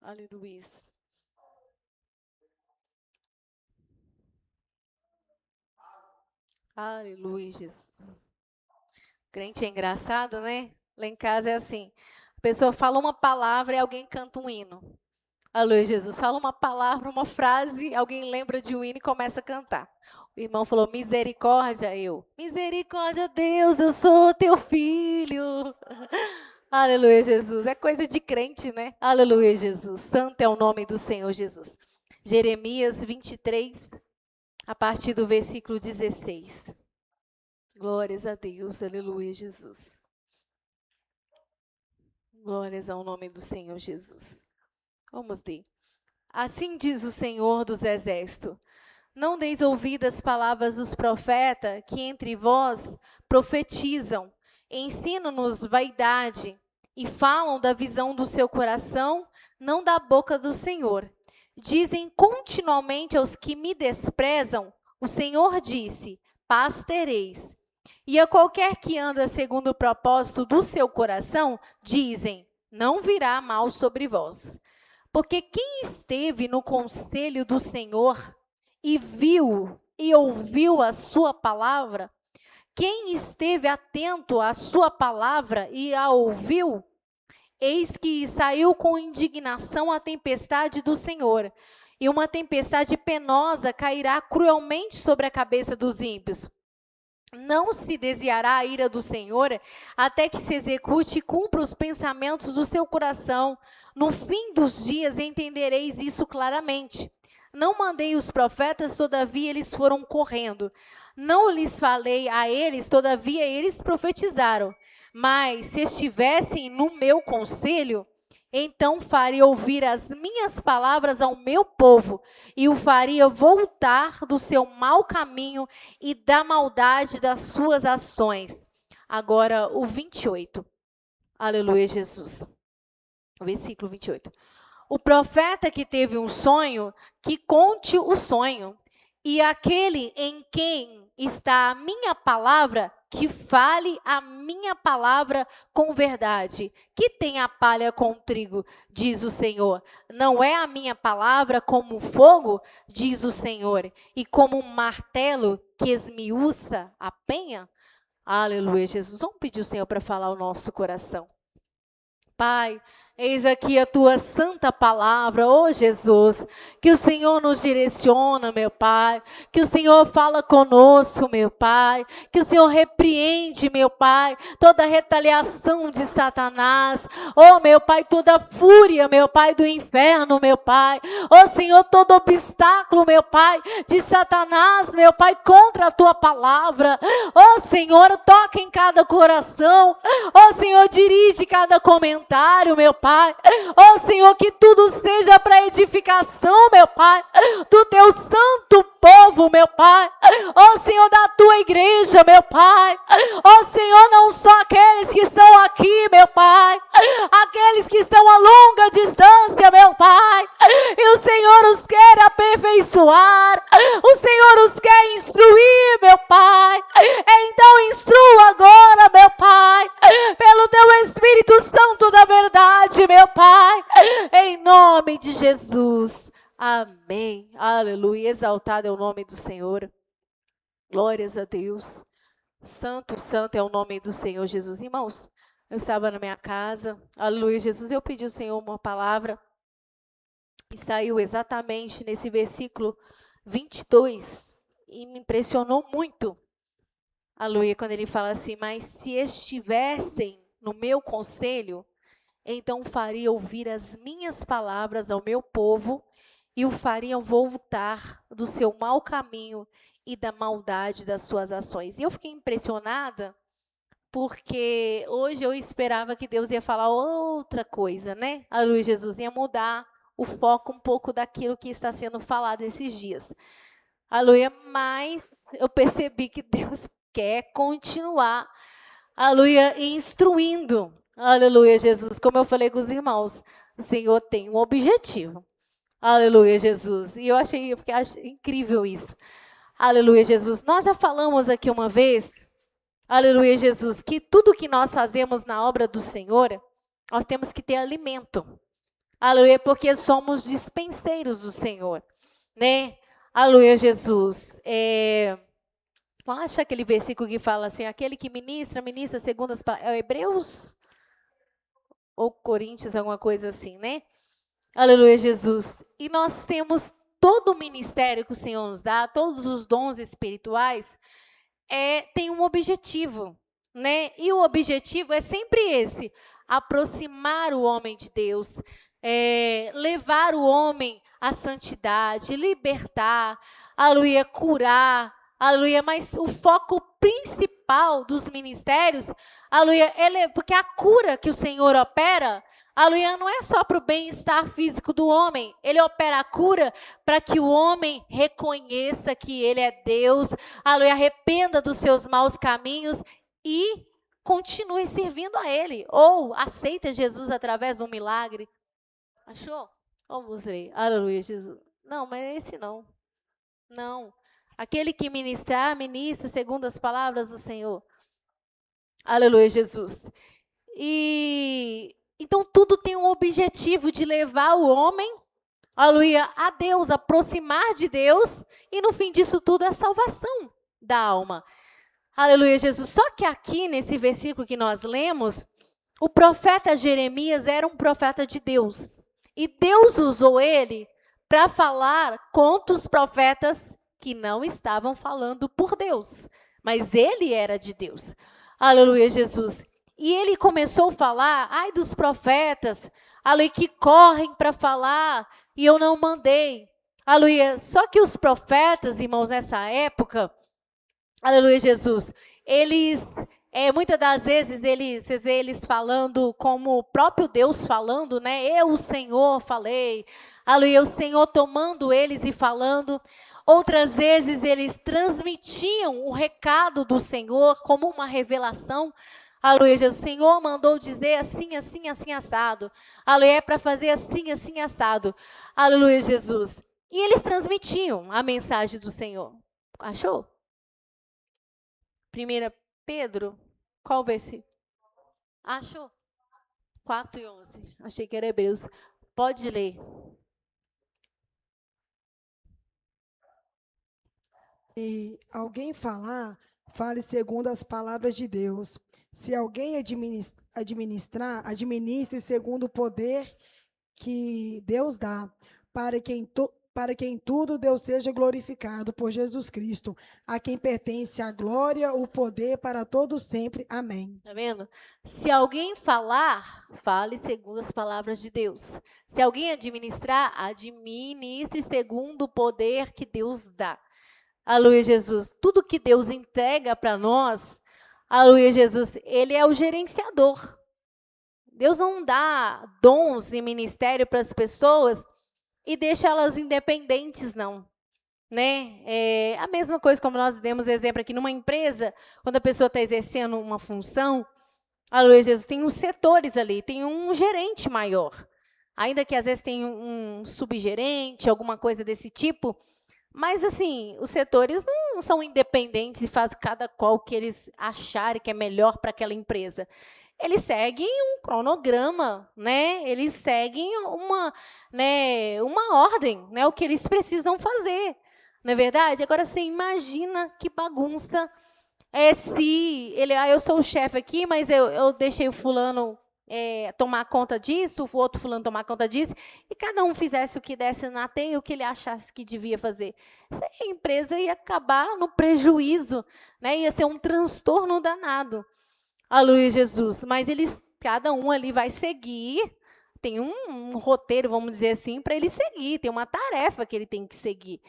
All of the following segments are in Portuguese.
Aleluia. Aleluia, Jesus. Crente é engraçado, né? Lá em casa é assim. A pessoa fala uma palavra e alguém canta um hino. Aleluia, Jesus. Fala uma palavra, uma frase, alguém lembra de um hino e começa a cantar. O irmão falou, misericórdia, eu. Misericórdia, Deus, eu sou teu filho. Aleluia, Jesus. É coisa de crente, né? Aleluia, Jesus. Santo é o nome do Senhor Jesus. Jeremias 23, a partir do versículo 16. Glórias a Deus, aleluia, Jesus. Glórias ao nome do Senhor Jesus. Vamos ler. Assim diz o Senhor dos Exércitos: não deis ouvidas às palavras dos profetas que entre vós profetizam, ensinam-nos vaidade e falam da visão do seu coração, não da boca do Senhor. Dizem continuamente aos que me desprezam: o Senhor disse, paz tereis. E a qualquer que anda segundo o propósito do seu coração, dizem, não virá mal sobre vós. Porque quem esteve no conselho do Senhor e viu e ouviu a sua palavra, quem esteve atento à sua palavra e a ouviu, eis que saiu com indignação a tempestade do Senhor, e uma tempestade penosa cairá cruelmente sobre a cabeça dos ímpios. Não se desviará a ira do Senhor, até que se execute e cumpra os pensamentos do seu coração. No fim dos dias entendereis isso claramente. Não mandei os profetas, todavia eles foram correndo. Não lhes falei a eles, todavia eles profetizaram. Mas se estivessem no meu conselho, então faria ouvir as minhas palavras ao meu povo, e o faria voltar do seu mau caminho e da maldade das suas ações. Agora o 28. Aleluia, Jesus. Versículo 28. O profeta que teve um sonho, que conte o sonho. E aquele em quem está a minha palavra, que fale a minha palavra com verdade. Que tem a palha com o trigo, diz o Senhor. Não é a minha palavra como fogo, diz o Senhor, e como um martelo que esmiuça a penha? Aleluia, Jesus. Vamos pedir o Senhor para falar o nosso coração. Pai, eis aqui a tua santa palavra, oh Jesus, que o Senhor nos direciona, meu Pai, que o Senhor fala conosco, meu Pai, que o Senhor repreende, meu Pai, toda retaliação de Satanás, oh meu Pai, toda fúria, meu Pai, do inferno, meu Pai, oh Senhor, todo obstáculo, meu Pai, de Satanás, meu Pai, contra a tua palavra, oh Senhor, toca em cada coração, oh Senhor, dirige cada comentário, meu Pai. Oh Senhor, que tudo seja para edificação, meu Pai, do teu santo povo, meu Pai. Oh Senhor, da tua igreja, meu Pai. Oh Senhor, não só aqueles que estão aqui, meu Pai, aqueles que estão a longa distância, meu Pai. E o Senhor os quer aperfeiçoar, o Senhor os quer instruir, meu Pai. Então instrua agora, meu Pai, pelo teu Espírito Santo da verdade, meu Pai, em nome de Jesus. Amém. Aleluia. Exaltado é o nome do Senhor. Glórias a Deus. Santo, santo é o nome do Senhor Jesus. Irmãos, eu estava na minha casa, aleluia, Jesus, eu pedi ao Senhor uma palavra e saiu exatamente nesse versículo 22 e me impressionou muito. Aleluia, quando ele fala assim, mas se estivessem no meu conselho, então faria ouvir as minhas palavras ao meu povo e o fariam voltar do seu mau caminho e da maldade das suas ações. E eu fiquei impressionada, porque hoje eu esperava que Deus ia falar outra coisa, né? Aleluia, Jesus ia mudar o foco um pouco daquilo que está sendo falado esses dias. Aleluia, mas eu percebi que Deus quer continuar, aleluia, instruindo. Aleluia, Jesus. Como eu falei com os irmãos, o Senhor tem um objetivo. Aleluia, Jesus. E eu achei incrível isso. Aleluia, Jesus. Nós já falamos aqui uma vez, aleluia, Jesus, que tudo que nós fazemos na obra do Senhor, nós temos que ter alimento. Aleluia, porque somos dispenseiros do Senhor, né? Aleluia, Jesus. Acha aquele versículo que fala assim, aquele que ministra segundo as palavras, Hebreus ou Coríntios, alguma coisa assim, né? Aleluia, Jesus. E nós temos todo o ministério que o Senhor nos dá, todos os dons espirituais, tem um objetivo, né? E o objetivo é sempre esse: aproximar o homem de Deus, levar o homem à santidade, libertar, aleluia, curar, aleluia. Mas o foco principal dos ministérios, aleluia, porque a cura que o Senhor opera, aleluia, não é só para o bem-estar físico do homem. Ele opera a cura para que o homem reconheça que ele é Deus, aleluia, arrependa dos seus maus caminhos e continue servindo a ele. Ou aceita Jesus através de um milagre. Achou? Vamos ler. Aleluia, Jesus. Não, mas é esse não. Não. Aquele que ministra segundo as palavras do Senhor. Aleluia, Jesus. E então tudo tem um objetivo de levar o homem, aleluia, a Deus, aproximar de Deus, e no fim disso tudo é a salvação da alma. Aleluia, Jesus. Só que aqui nesse versículo que nós lemos, o profeta Jeremias era um profeta de Deus. E Deus usou ele para falar contra os profetas que não estavam falando por Deus, mas ele era de Deus. Aleluia, Jesus. E ele começou a falar, ai dos profetas, aleluia, que correm para falar e eu não mandei. Aleluia. Só que os profetas, irmãos, nessa época, aleluia, Jesus, eles, muitas das vezes, eles falando como o próprio Deus falando, né? Eu, o Senhor, falei. Aleluia, o Senhor tomando eles e falando. Outras vezes, eles transmitiam o recado do Senhor como uma revelação. Aleluia, Jesus, o Senhor mandou dizer assim, assim, assim, assado. Aleluia, é para fazer assim, assim, assado. Aleluia, Jesus. E eles transmitiam a mensagem do Senhor. Achou? 1 Pedro, qual versículo? Achou? 4:11. Achei que era Hebreus. Pode ler. E alguém falar, fale segundo as palavras de Deus. Se alguém administrar, administre segundo o poder que Deus dá, para que em tudo Deus seja glorificado por Jesus Cristo, a quem pertence a glória, o poder para todos sempre. Amém. Tá vendo? Se alguém falar, fale segundo as palavras de Deus. Se alguém administrar, administre segundo o poder que Deus dá. Aleluia, Jesus. Tudo que Deus entrega para nós, aleluia, Jesus, ele é o gerenciador. Deus não dá dons e ministério para as pessoas e deixa elas independentes, não. Né? É a mesma coisa como nós demos exemplo aqui numa empresa, quando a pessoa está exercendo uma função, aleluia, Jesus, tem uns setores ali, tem um gerente maior. Ainda que às vezes tem um subgerente, alguma coisa desse tipo, mas assim, os setores não são independentes e fazem cada qual que eles acharem que é melhor para aquela empresa. Eles seguem um cronograma, né? Eles seguem uma ordem, né? O que eles precisam fazer, não é verdade? Agora, você imagina que bagunça se ele, eu sou o chefe aqui, mas eu deixei o fulano tomar conta disso, o outro fulano tomar conta disso, e cada um fizesse o que desse na telha, o que ele achasse que devia fazer. A empresa ia acabar no prejuízo, né? Ia ser um transtorno danado. Aleluia, Jesus. Mas cada um ali vai seguir, tem um roteiro, vamos dizer assim, para ele seguir, tem uma tarefa que ele tem que seguir.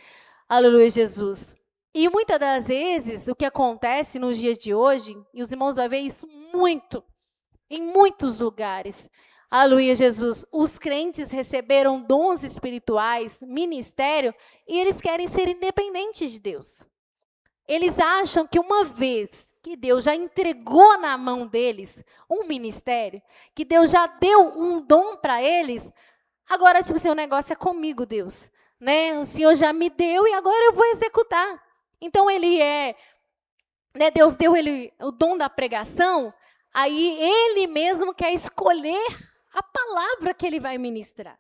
Aleluia, Jesus. E muitas das vezes, o que acontece nos dias de hoje, e os irmãos vão ver isso muito, em muitos lugares. Aleluia, Jesus. Os crentes receberam dons espirituais, ministério, e eles querem ser independentes de Deus. Eles acham que uma vez que Deus já entregou na mão deles um ministério, que Deus já deu um dom para eles, agora, tipo assim, o negócio é comigo, Deus. Né? O Senhor já me deu e agora eu vou executar. Então, Deus deu ele o dom da pregação, aí ele mesmo quer escolher a palavra que ele vai ministrar.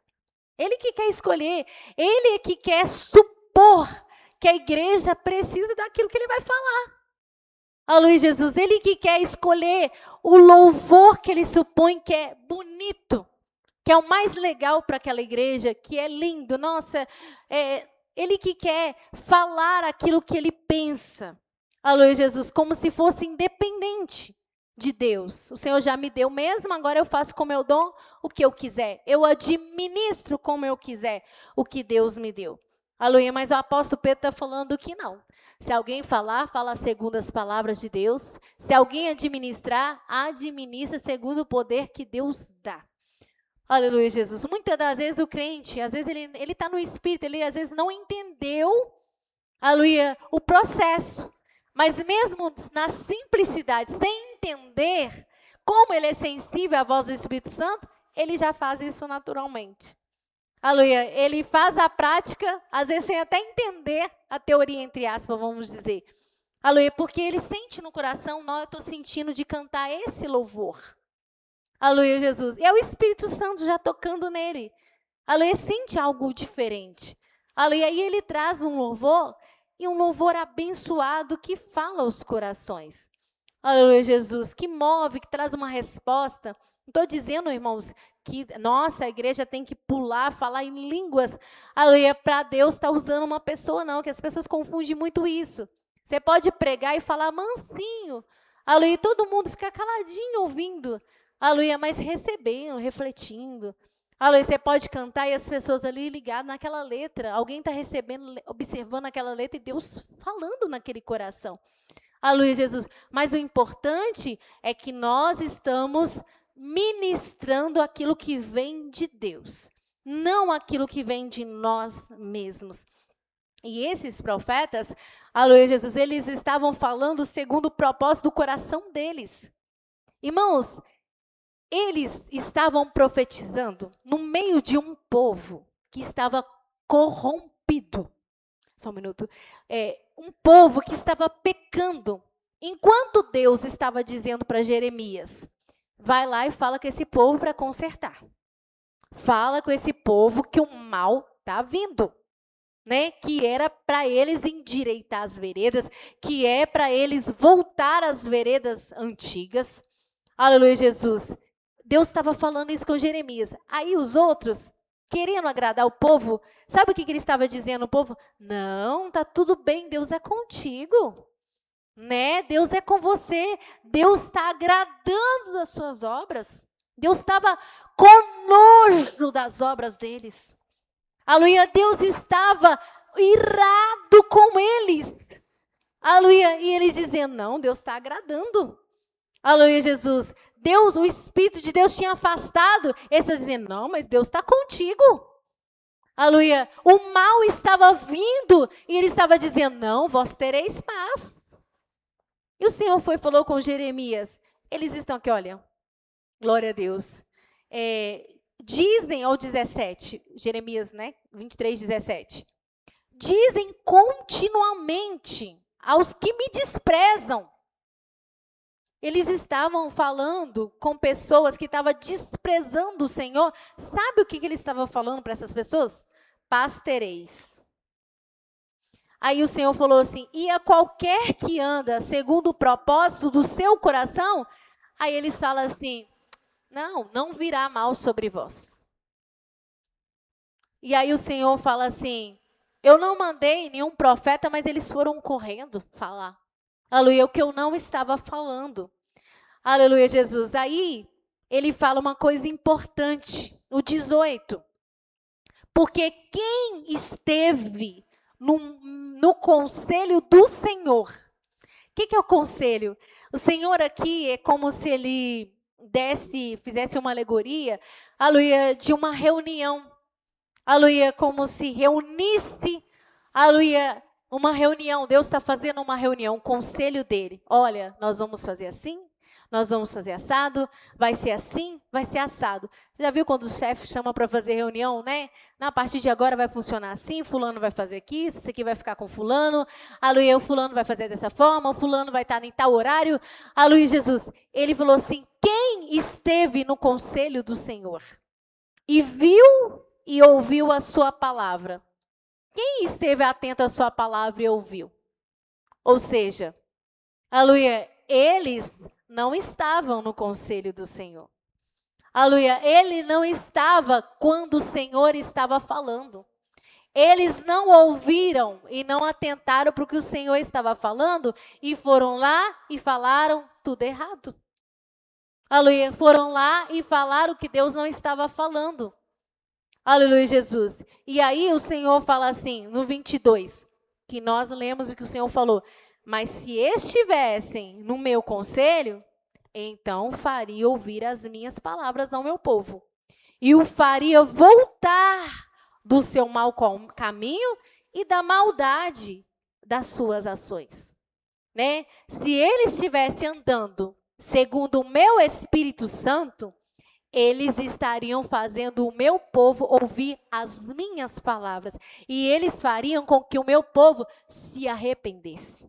Ele que quer escolher, ele que quer supor que a igreja precisa daquilo que ele vai falar. Aleluia, Jesus, ele que quer escolher o louvor que ele supõe que é bonito, que é o mais legal para aquela igreja, que é lindo. Nossa, ele que quer falar aquilo que ele pensa. Aleluia, Jesus, como se fosse independente de Deus. O Senhor já me deu mesmo, agora eu faço como eu dou o que eu quiser. Eu administro como eu quiser o que Deus me deu. Aleluia, mas o apóstolo Pedro está falando que não. Se alguém falar, fala segundo as palavras de Deus. Se alguém administrar, administra segundo o poder que Deus dá. Aleluia, Jesus. Muitas das vezes o crente, às vezes ele está no espírito, ele às vezes não entendeu, aleluia, o processo. Mas mesmo na simplicidade, sem entender como ele é sensível à voz do Espírito Santo, ele já faz isso naturalmente. Aleluia, ele faz a prática, às vezes sem até entender a teoria, entre aspas, vamos dizer. Aleluia, porque ele sente no coração, não, eu estou sentindo de cantar esse louvor. Aleluia, Jesus. E é o Espírito Santo já tocando nele. Aleluia, sente algo diferente. Aleluia, e ele traz um louvor, e um louvor abençoado que fala aos corações. Aleluia, Jesus, que move, que traz uma resposta. Não estou dizendo, irmãos, que, nossa, a igreja tem que pular, falar em línguas. Aleluia, para Deus estar usando uma pessoa, não, que as pessoas confundem muito isso. Você pode pregar e falar mansinho. Aleluia, todo mundo fica caladinho ouvindo. Aleluia, mas recebendo, refletindo. Aleluia, você pode cantar e as pessoas ali ligadas naquela letra. Alguém está recebendo, observando aquela letra e Deus falando naquele coração. Aleluia, Jesus. Mas o importante é que nós estamos ministrando aquilo que vem de Deus, não aquilo que vem de nós mesmos. E esses profetas, aleluia, Jesus, eles estavam falando segundo o propósito do coração deles. Irmãos, eles estavam profetizando no meio de um povo que estava corrompido. Só um minuto. Um povo que estava pecando. Enquanto Deus estava dizendo para Jeremias, vai lá e fala com esse povo para consertar. Fala com esse povo que o mal está vindo. Né? Que era para eles endireitar as veredas, que é para eles voltar às veredas antigas. Aleluia, Jesus. Deus estava falando isso com Jeremias. Aí os outros, querendo agradar o povo, sabe o que ele estava dizendo ao povo? Não, está tudo bem, Deus é contigo. Né? Deus é com você. Deus está agradando das suas obras. Deus estava com nojo das obras deles. Aleluia, Deus estava irado com eles. Aleluia, e eles dizendo, não, Deus está agradando. Aleluia, Jesus. Deus, o Espírito de Deus tinha afastado. Eles dizendo, não, mas Deus está contigo. Aleluia, o mal estava vindo e ele estava dizendo, não, vós tereis paz. E o Senhor falou com Jeremias, eles estão aqui, olha, glória a Deus. Dizem ao 17, Jeremias, né, 23, 17. Dizem continuamente aos que me desprezam. Eles estavam falando com pessoas que estavam desprezando o Senhor. Sabe o que eles estavam falando para essas pessoas? Paz tereis. Aí o Senhor falou assim, e a qualquer que anda segundo o propósito do seu coração, aí eles falam assim, não virá mal sobre vós. E aí o Senhor fala assim, eu não mandei nenhum profeta, mas eles foram correndo falar. Aleluia, o que eu não estava falando. Aleluia, Jesus. Aí, ele fala uma coisa importante, o 18. Porque quem esteve no conselho do Senhor. O que é o conselho? O Senhor aqui é como se ele fizesse uma alegoria, aleluia, de uma reunião. Aleluia, como se reunisse, aleluia, uma reunião. Deus está fazendo uma reunião, um conselho dele. Olha, nós vamos fazer assim, nós vamos fazer assado, vai ser assim, vai ser assado. Você já viu quando o chefe chama para fazer reunião, né? Na partir de agora vai funcionar assim, fulano vai fazer aqui, isso aqui vai ficar com fulano, aleluia, o fulano vai fazer dessa forma, o fulano vai estar em tal horário, aleluia, Jesus. Ele falou assim, quem esteve no conselho do Senhor e viu e ouviu a sua palavra? Quem esteve atento à sua palavra e ouviu? Ou seja, aleluia, eles não estavam no conselho do Senhor. Aleluia, ele não estava quando o Senhor estava falando. Eles não ouviram e não atentaram para o que o Senhor estava falando e foram lá e falaram tudo errado. Aleluia, foram lá e falaram que Deus não estava falando. Aleluia, Jesus. E aí o Senhor fala assim, no 22, que nós lemos o que o Senhor falou. Mas se estivessem no meu conselho, então faria ouvir as minhas palavras ao meu povo. E o faria voltar do seu mau caminho e da maldade das suas ações. Né? Se ele estivesse andando segundo o meu Espírito Santo, eles estariam fazendo o meu povo ouvir as minhas palavras. E eles fariam com que o meu povo se arrependesse,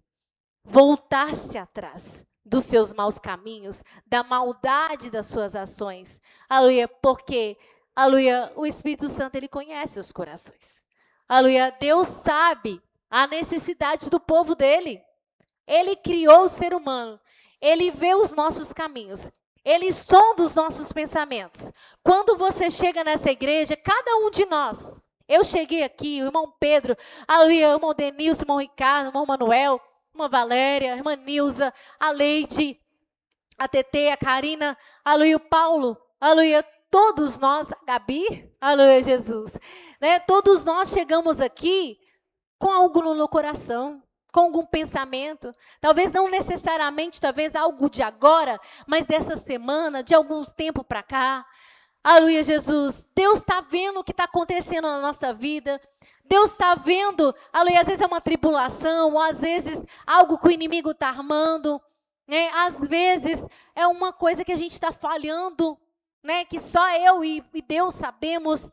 voltasse atrás dos seus maus caminhos, da maldade das suas ações. Aleluia, porque, aleluia, o Espírito Santo, ele conhece os corações. Aleluia, Deus sabe a necessidade do povo dele. Ele criou o ser humano. Ele vê os nossos caminhos. Ele sonda os nossos pensamentos. Quando você chega nessa igreja, cada um de nós, eu cheguei aqui, o irmão Pedro, aleluia, o irmão Denilson, o irmão Ricardo, o irmão Manuel, a irmã Valéria, a irmã Nilza, a Leide, a Tetê, a Karina, aleluia, o Paulo, aleluia, todos nós, a Gabi, aleluia, Jesus, né? Todos nós chegamos aqui com algo no coração, com algum pensamento, talvez não necessariamente, talvez algo de agora, mas dessa semana, de algum tempo para cá. Aleluia, Jesus. Deus está vendo o que está acontecendo na nossa vida. Deus está vendo, aleluia, às vezes é uma tribulação, ou às vezes algo que o inimigo está armando, né? Às vezes é uma coisa que a gente está falhando, né? Que só eu e Deus sabemos.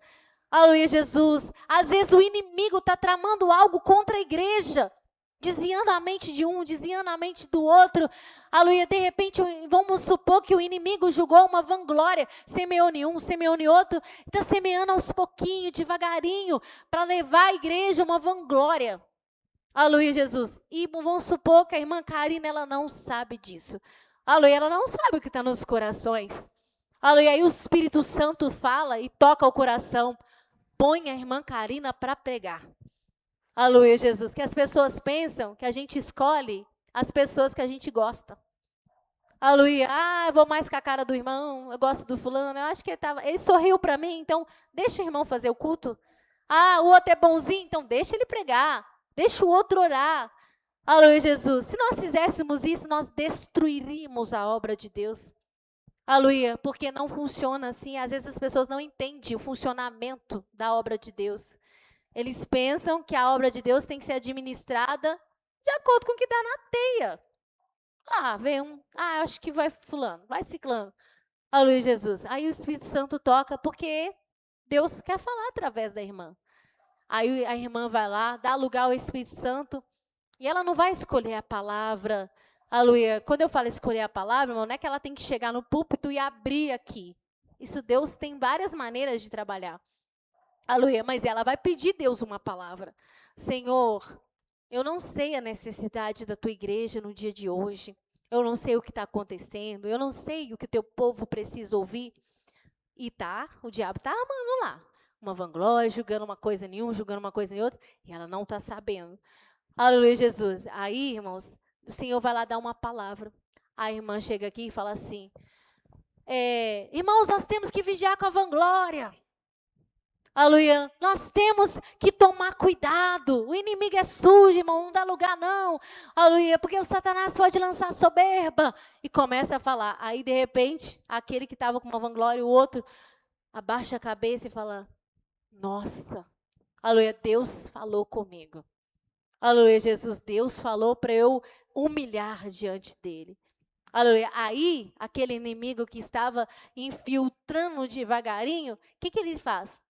Aleluia, Jesus. Às vezes o inimigo está tramando algo contra a igreja, desviando a mente de um, desviando a mente do outro. Aleluia, de repente, vamos supor que o inimigo julgou uma vanglória, semeou em um, semeou em outro, está semeando aos pouquinhos, devagarinho, para levar a igreja a uma vanglória. Aleluia, Jesus. E vamos supor que a irmã Karina, ela não sabe disso. Aleluia, ela não sabe o que está nos corações. Aleluia, aí o Espírito Santo fala e toca o coração. Põe a irmã Karina para pregar. Aleluia, Jesus. Que as pessoas pensam que a gente escolhe as pessoas que a gente gosta. Aleluia. Ah, eu vou mais com a cara do irmão, eu gosto do fulano, eu acho que ele sorriu para mim, então deixa o irmão fazer o culto. Ah, o outro é bonzinho, então deixa ele pregar. Deixa o outro orar. Aleluia, Jesus. Se nós fizéssemos isso, nós destruiríamos a obra de Deus. Aleluia, porque não funciona assim. Às vezes as pessoas não entendem o funcionamento da obra de Deus. Eles pensam que a obra de Deus tem que ser administrada de acordo com o que dá na teia. Ah, vem um. Ah, acho que vai fulano, vai ciclano. Aleluia, Jesus. Aí o Espírito Santo toca porque Deus quer falar através da irmã. Aí a irmã vai lá, dá lugar ao Espírito Santo e ela não vai escolher a palavra. Aleluia. Quando eu falo escolher a palavra, irmão, não é que ela tem que chegar no púlpito e abrir aqui. Isso Deus tem várias maneiras de trabalhar. Aleluia. Mas ela vai pedir Deus uma palavra. Senhor, eu não sei a necessidade da tua igreja no dia de hoje. Eu não sei o que está acontecendo. Eu não sei o que o teu povo precisa ouvir. E o diabo está amando lá. Uma vanglória, julgando uma coisa em um, julgando uma coisa em outra. E ela não está sabendo. Aleluia, Jesus. Aí, irmãos, o Senhor vai lá dar uma palavra. A irmã chega aqui e fala assim, irmãos, nós temos que vigiar com a vanglória. Aleluia, nós temos que tomar cuidado. O inimigo é sujo, irmão, não dá lugar não. Aleluia, porque o Satanás pode lançar soberba. E começa a falar. Aí, de repente, aquele que estava com uma vanglória, o outro, abaixa a cabeça e fala, nossa, aleluia, Deus falou comigo. Aleluia, Jesus, Deus falou para eu humilhar diante dele. Aleluia. Aí, aquele inimigo que estava infiltrando devagarinho, o que que ele faz?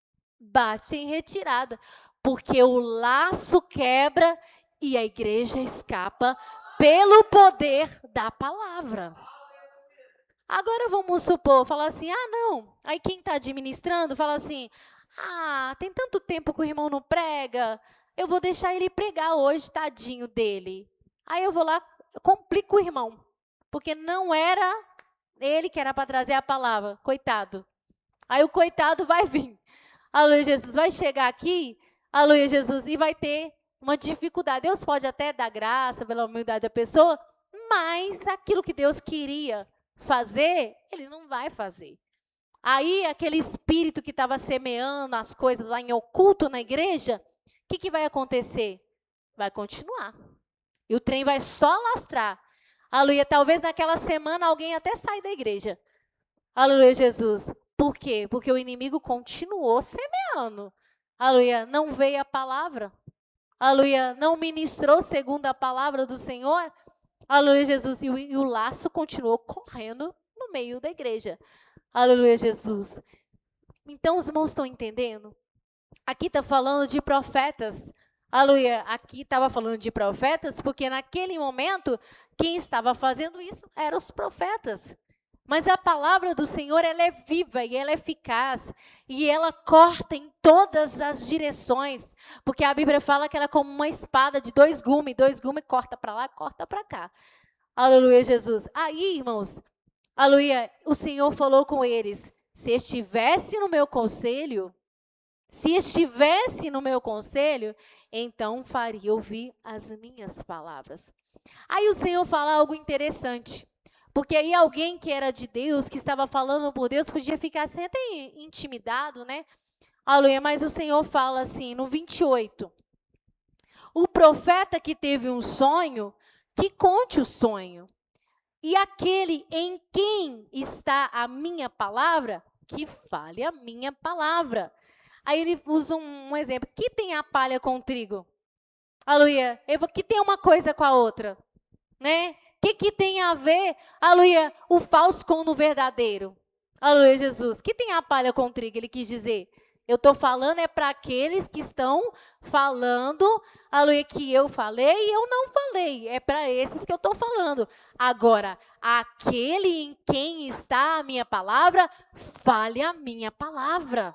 Bate em retirada, porque o laço quebra e a igreja escapa pelo poder da palavra. Agora vamos supor, falar assim, ah, não. Aí quem está administrando fala assim, ah, tem tanto tempo que o irmão não prega, eu vou deixar ele pregar hoje, tadinho dele. Aí eu vou lá, complico o irmão, porque não era ele que era para trazer a palavra, coitado. Aí o coitado vai vir. Aleluia, Jesus vai chegar aqui, aleluia, Jesus, e vai ter uma dificuldade. Deus pode até dar graça pela humildade da pessoa, mas aquilo que Deus queria fazer, ele não vai fazer. Aí, aquele espírito que estava semeando as coisas lá em oculto na igreja, o que vai acontecer? Vai continuar. E o trem vai só lastrar. Aleluia. Talvez naquela semana alguém até saia da igreja. Aleluia, Jesus. Por quê? Porque o inimigo continuou semeando. Aleluia. Não veio a palavra. Aleluia. Não ministrou segundo a palavra do Senhor. Aleluia, Jesus. E o laço continuou correndo no meio da igreja. Aleluia, Jesus. Então, os irmãos estão entendendo? Aqui está falando de profetas. Aleluia. Aqui estava falando de profetas, porque naquele momento, quem estava fazendo isso eram os profetas. Mas a palavra do Senhor, ela é viva e ela é eficaz. E ela corta em todas as direções. Porque a Bíblia fala que ela é como uma espada de dois gumes. Dois gumes corta para lá, corta para cá. Aleluia, Jesus. Aí, irmãos, aleluia, o Senhor falou com eles, se estivesse no meu conselho, então faria ouvir as minhas palavras. Aí o Senhor fala algo interessante, porque aí alguém que era de Deus, que estava falando por Deus, podia ficar assim até intimidado, né? Aleluia, mas o Senhor fala assim, no 28, o profeta que teve um sonho, que conte o sonho. E aquele em quem está a minha palavra, que fale a minha palavra. Aí ele usa um exemplo. Que tem a palha com o trigo? Aleluia. Que tem uma coisa com a outra? Né? Que tem a ver, aleluia, o falso com o verdadeiro? Aleluia, Jesus. Que tem a palha com o trigo? Ele quis dizer. Eu estou falando é para aqueles que estão falando, aleluia, que eu falei e eu não falei. É para esses que eu estou falando. Agora, aquele em quem está a minha palavra, fale a minha palavra.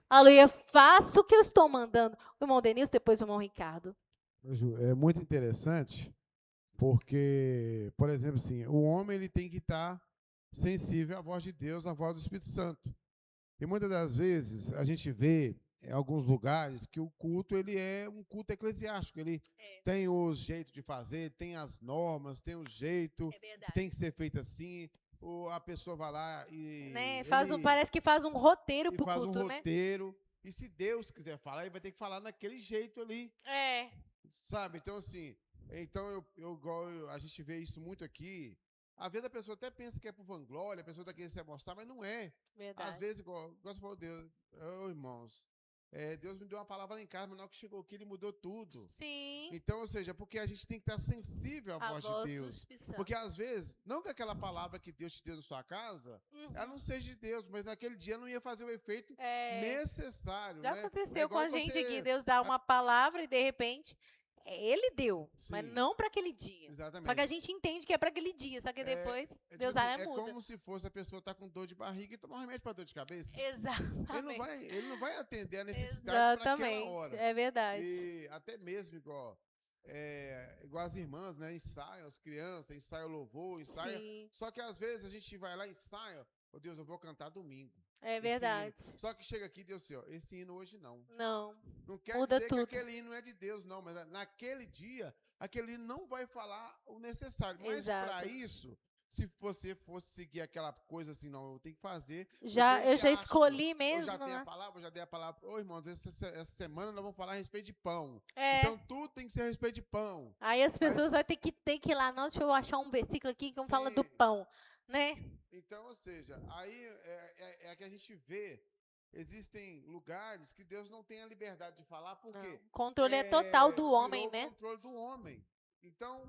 Aleluia, faça o que eu estou mandando. O irmão Denilson, depois o irmão Ricardo. É muito interessante, porque, por exemplo, assim, o homem ele tem que estar sensível à voz de Deus, à voz do Espírito Santo. E muitas das vezes a gente vê em alguns lugares que o culto ele é um culto eclesiástico, ele tem o jeito de fazer, tem as normas, tem o jeito, tem que ser feito assim, ou a pessoa vai lá e né? Parece que faz um roteiro pro faz culto, um roteiro, e se Deus quiser falar, ele vai ter que falar naquele jeito ali. Sabe? Então, assim, a gente vê isso muito aqui. Às vezes a pessoa até pensa que é por vanglória, a pessoa está querendo se mostrar, mas não é. Verdade. Às vezes, igual você falou, Deus, irmãos, Deus me deu uma palavra lá em casa, mas na hora que chegou aqui, ele mudou tudo. Sim. Então, ou seja, porque a gente tem que estar sensível à voz de Deus. Porque às vezes, não que aquela palavra que Deus te deu na sua casa, ela não seja de Deus, mas naquele dia não ia fazer o efeito necessário. Já né? aconteceu com a gente aqui, Deus dá uma palavra e de repente ele deu, mas não para aquele dia. Exatamente. Só que a gente entende que é para aquele dia, só que depois Deus assim, muda. É como se fosse a pessoa tá com dor de barriga e tomar um remédio para dor de cabeça. Exatamente. Ele não vai atender a necessidade para aquela hora. É verdade. E até mesmo igual as irmãs, né? Ensaiam, as crianças, ensaiam louvor, ensaiam. Sim. Só que às vezes a gente vai lá e ensaia, Deus, eu vou cantar domingo. É verdade. Só que chega aqui e Deus assim, esse hino hoje não. Não quer muda dizer tudo. que aquele hino não é de Deus, não. Mas naquele dia, aquele hino não vai falar o necessário. Mas para isso, se você fosse seguir aquela coisa assim, não, eu tenho que fazer. Eu já escolhi mesmo. Eu já tenho a palavra, já dei a palavra. Irmãos, essa semana nós vamos falar a respeito de pão. Então tudo tem que ser a respeito de pão. Aí as pessoas vão ter que ir lá, não, deixa eu achar um versículo aqui que fala do pão, né? Então, ou seja, aí é que a gente vê, existem lugares que Deus não tem a liberdade de falar, porque o controle é total do homem, né? O controle do homem. Então,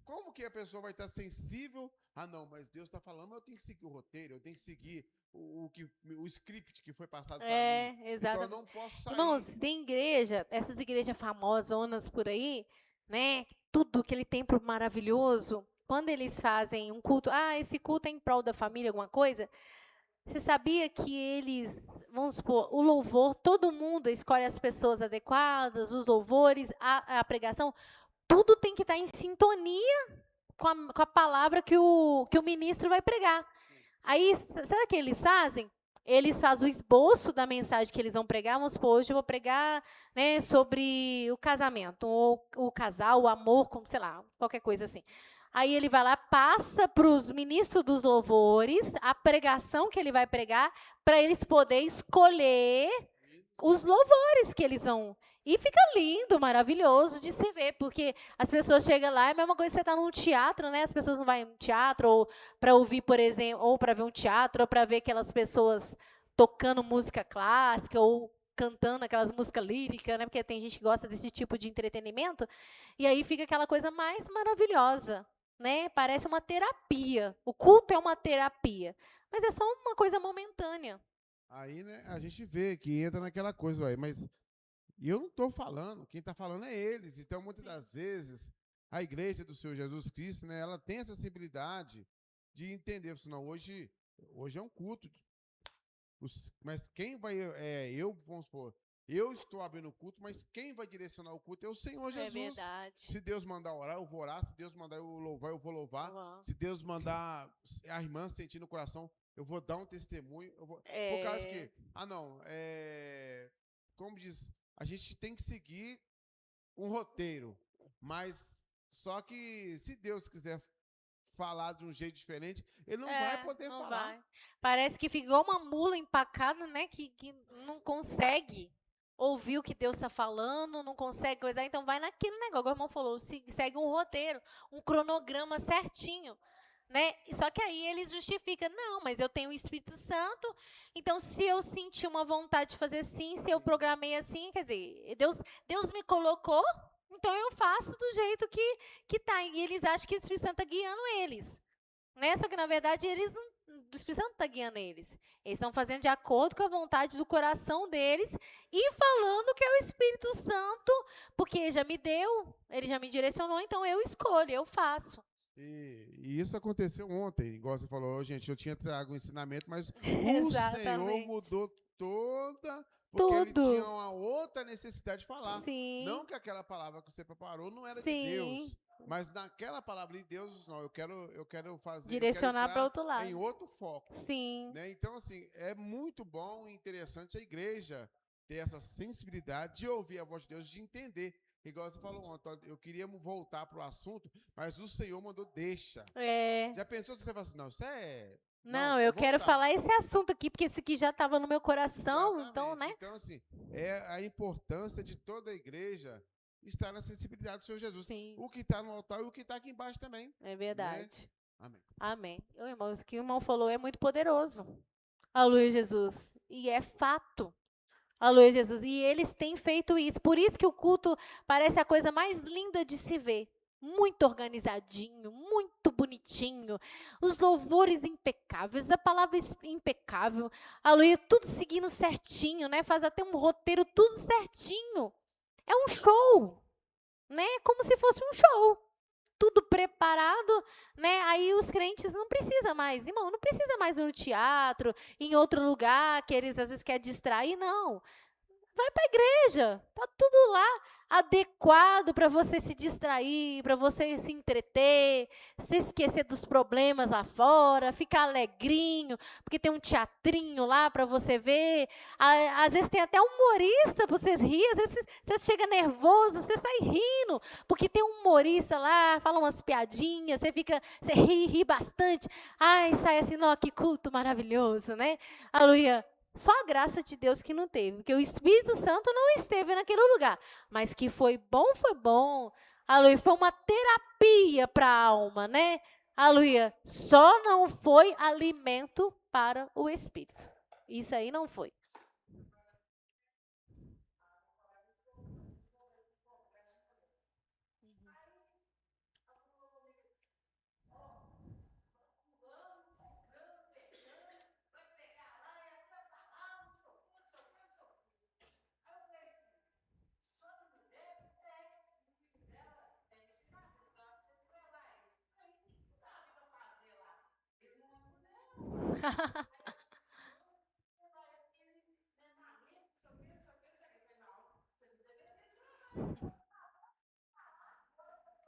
como que a pessoa vai estar sensível? Ah, não, mas Deus está falando, eu tenho que seguir o roteiro, eu tenho que seguir o script que foi passado para mim. Então, eu Exatamente. não posso Irmãos, sair. tem igreja, essas igrejas famosonas por aí, né? Tudo que ele tem por maravilhoso. Quando eles fazem um culto, esse culto é em prol da família, alguma coisa. Você sabia que eles, vamos supor, o louvor, todo mundo escolhe as pessoas adequadas, os louvores, a pregação, tudo tem que estar em sintonia com a palavra que o ministro vai pregar. Aí, sabe o que eles fazem? Eles fazem o esboço da mensagem que eles vão pregar. Vamos supor, hoje eu vou pregar, né, sobre o casamento, ou o casal, o amor, como, sei lá, qualquer coisa assim. Aí ele vai lá, passa para os ministros dos louvores a pregação que ele vai pregar, para eles poderem escolher os louvores que eles vão. E fica lindo, maravilhoso de se ver, porque as pessoas chegam lá, é a mesma coisa que você está num teatro, né? As pessoas não vão no teatro, ou para ouvir, por exemplo, ou para ver um teatro, ou para ver aquelas pessoas tocando música clássica, ou cantando aquelas músicas líricas, né? Porque tem gente que gosta desse tipo de entretenimento. E aí fica aquela coisa mais maravilhosa, né? Parece uma terapia. O culto é uma terapia. Mas é só uma coisa momentânea. Aí, né, a gente vê que entra naquela coisa, ué, mas eu não estou falando, quem está falando é eles. Então, muitas das vezes, a igreja do Senhor Jesus Cristo, né, ela tem essa sensibilidade de entender, senão hoje é um culto. Mas quem vai, vamos supor, eu estou abrindo o culto, mas quem vai direcionar o culto é o Senhor É Jesus. verdade. Se Deus mandar orar, eu vou orar. Se Deus mandar eu louvar, eu vou louvar. Uhum. Se Deus mandar a irmã sentir no coração, eu vou dar um testemunho. Por causa que, como diz, a gente tem que seguir um roteiro, mas só que se Deus quiser falar de um jeito diferente, ele não vai poder não falar. vai. Parece que fica igual uma mula empacada, né? Que não consegue ouvir o que Deus está falando, não consegue coisar. Então vai naquele negócio, como o irmão falou, segue um roteiro, um cronograma certinho. Né? Só que aí eles justificam, não, mas eu tenho o Espírito Santo, então se eu sentir uma vontade de fazer assim, se eu programei assim, quer dizer, Deus me colocou, então eu faço do jeito que tá. E eles acham que o Espírito Santo está guiando eles. Né? Só que, na verdade, o Espírito Santo está guiando eles. Eles estão fazendo de acordo com a vontade do coração deles e falando que é o Espírito Santo, porque ele já me deu, ele já me direcionou, então eu escolho, eu faço. E isso aconteceu ontem, igual você falou, gente, eu tinha trago um ensinamento, mas o Senhor mudou porque ele tinha uma outra necessidade de falar. Sim. Não que aquela palavra que você preparou não era Sim. de Deus, mas naquela palavra de Deus, não, eu quero fazer, direcionar para outro lado. em outro foco. Sim. Né? Então, assim, é muito bom e interessante a igreja ter essa sensibilidade de ouvir a voz de Deus, de entender. Igual você falou ontem, eu queria voltar para o assunto, mas o Senhor mandou deixa. Já pensou se você fala assim, não, isso é... Não, eu quero falar esse assunto aqui, porque esse aqui já estava no meu coração, exatamente. Então, né? Então, assim, é a importância de toda a igreja estar na sensibilidade do Senhor Jesus. Sim. O que está no altar e o que está aqui embaixo também. É verdade. Né? Amém. Amém. Irmão, isso que o irmão falou é muito poderoso. Aleluia, Jesus. E é fato. Aleluia, Jesus. E eles têm feito isso. Por isso que o culto parece a coisa mais linda de se ver. Muito organizadinho, muito bonitinho. Os louvores impecáveis, a palavra impecável. Aleluia, tudo seguindo certinho, né? Faz até um roteiro tudo certinho. É um show, né? Como se fosse um show. Tudo preparado, né? Aí os crentes não precisam mais, irmão, não precisa mais ir no teatro, em outro lugar, que eles às vezes querem distrair, não. Vai para a igreja, tá tudo lá adequado para você se distrair, para você se entreter, se esquecer dos problemas lá fora, ficar alegrinho, porque tem um teatrinho lá para você ver. Às vezes tem até um humorista para vocês rirem, às vezes você chega nervoso, você sai rindo, porque tem um humorista lá, fala umas piadinhas, você ri bastante. Ai, sai assim, ó, que culto maravilhoso, né? Aleluia. Só a graça de Deus que não teve, porque o Espírito Santo não esteve naquele lugar, mas que foi bom, aleluia, foi uma terapia para a alma, né? Aleluia, só não foi alimento para o Espírito, isso aí não foi.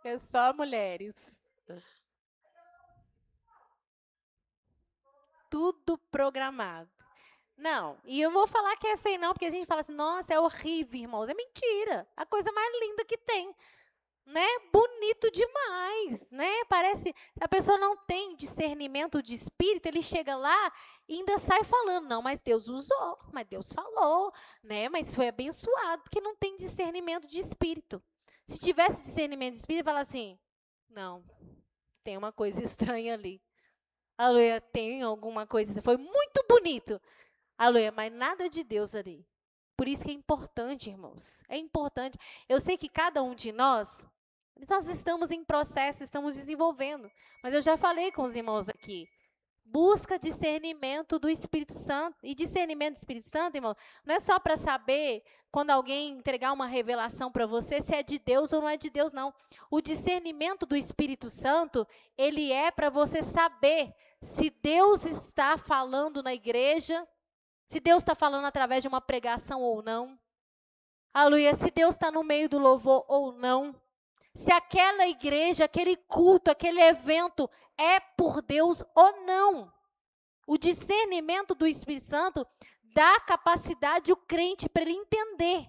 É só mulheres. Tudo programado. Não, e eu vou falar que é feio não, porque a gente fala assim, nossa, é horrível, irmãos. É mentira. A coisa mais linda que tem, né? Bonito demais, né? Parece, a pessoa não tem discernimento de espírito, ele chega lá e ainda sai falando, não, mas Deus usou, mas Deus falou, né? Mas foi abençoado, porque não tem discernimento de espírito. Se tivesse discernimento de espírito, fala assim, não, tem uma coisa estranha ali. Aleluia, tem alguma coisa, foi muito bonito. Aleluia, mas nada de Deus ali. Por isso que é importante, irmãos. É importante. Eu sei que cada um de nós estamos em processo, estamos desenvolvendo. Mas eu já falei com os irmãos aqui. Busca discernimento do Espírito Santo. E discernimento do Espírito Santo, irmão, não é só para saber quando alguém entregar uma revelação para você se é de Deus ou não é de Deus, não. O discernimento do Espírito Santo, ele é para você saber se Deus está falando na igreja, se Deus está falando através de uma pregação ou não. Aleluia, se Deus está no meio do louvor ou não. Se aquela igreja, aquele culto, aquele evento é por Deus ou não. O discernimento do Espírito Santo dá capacidade ao crente para ele entender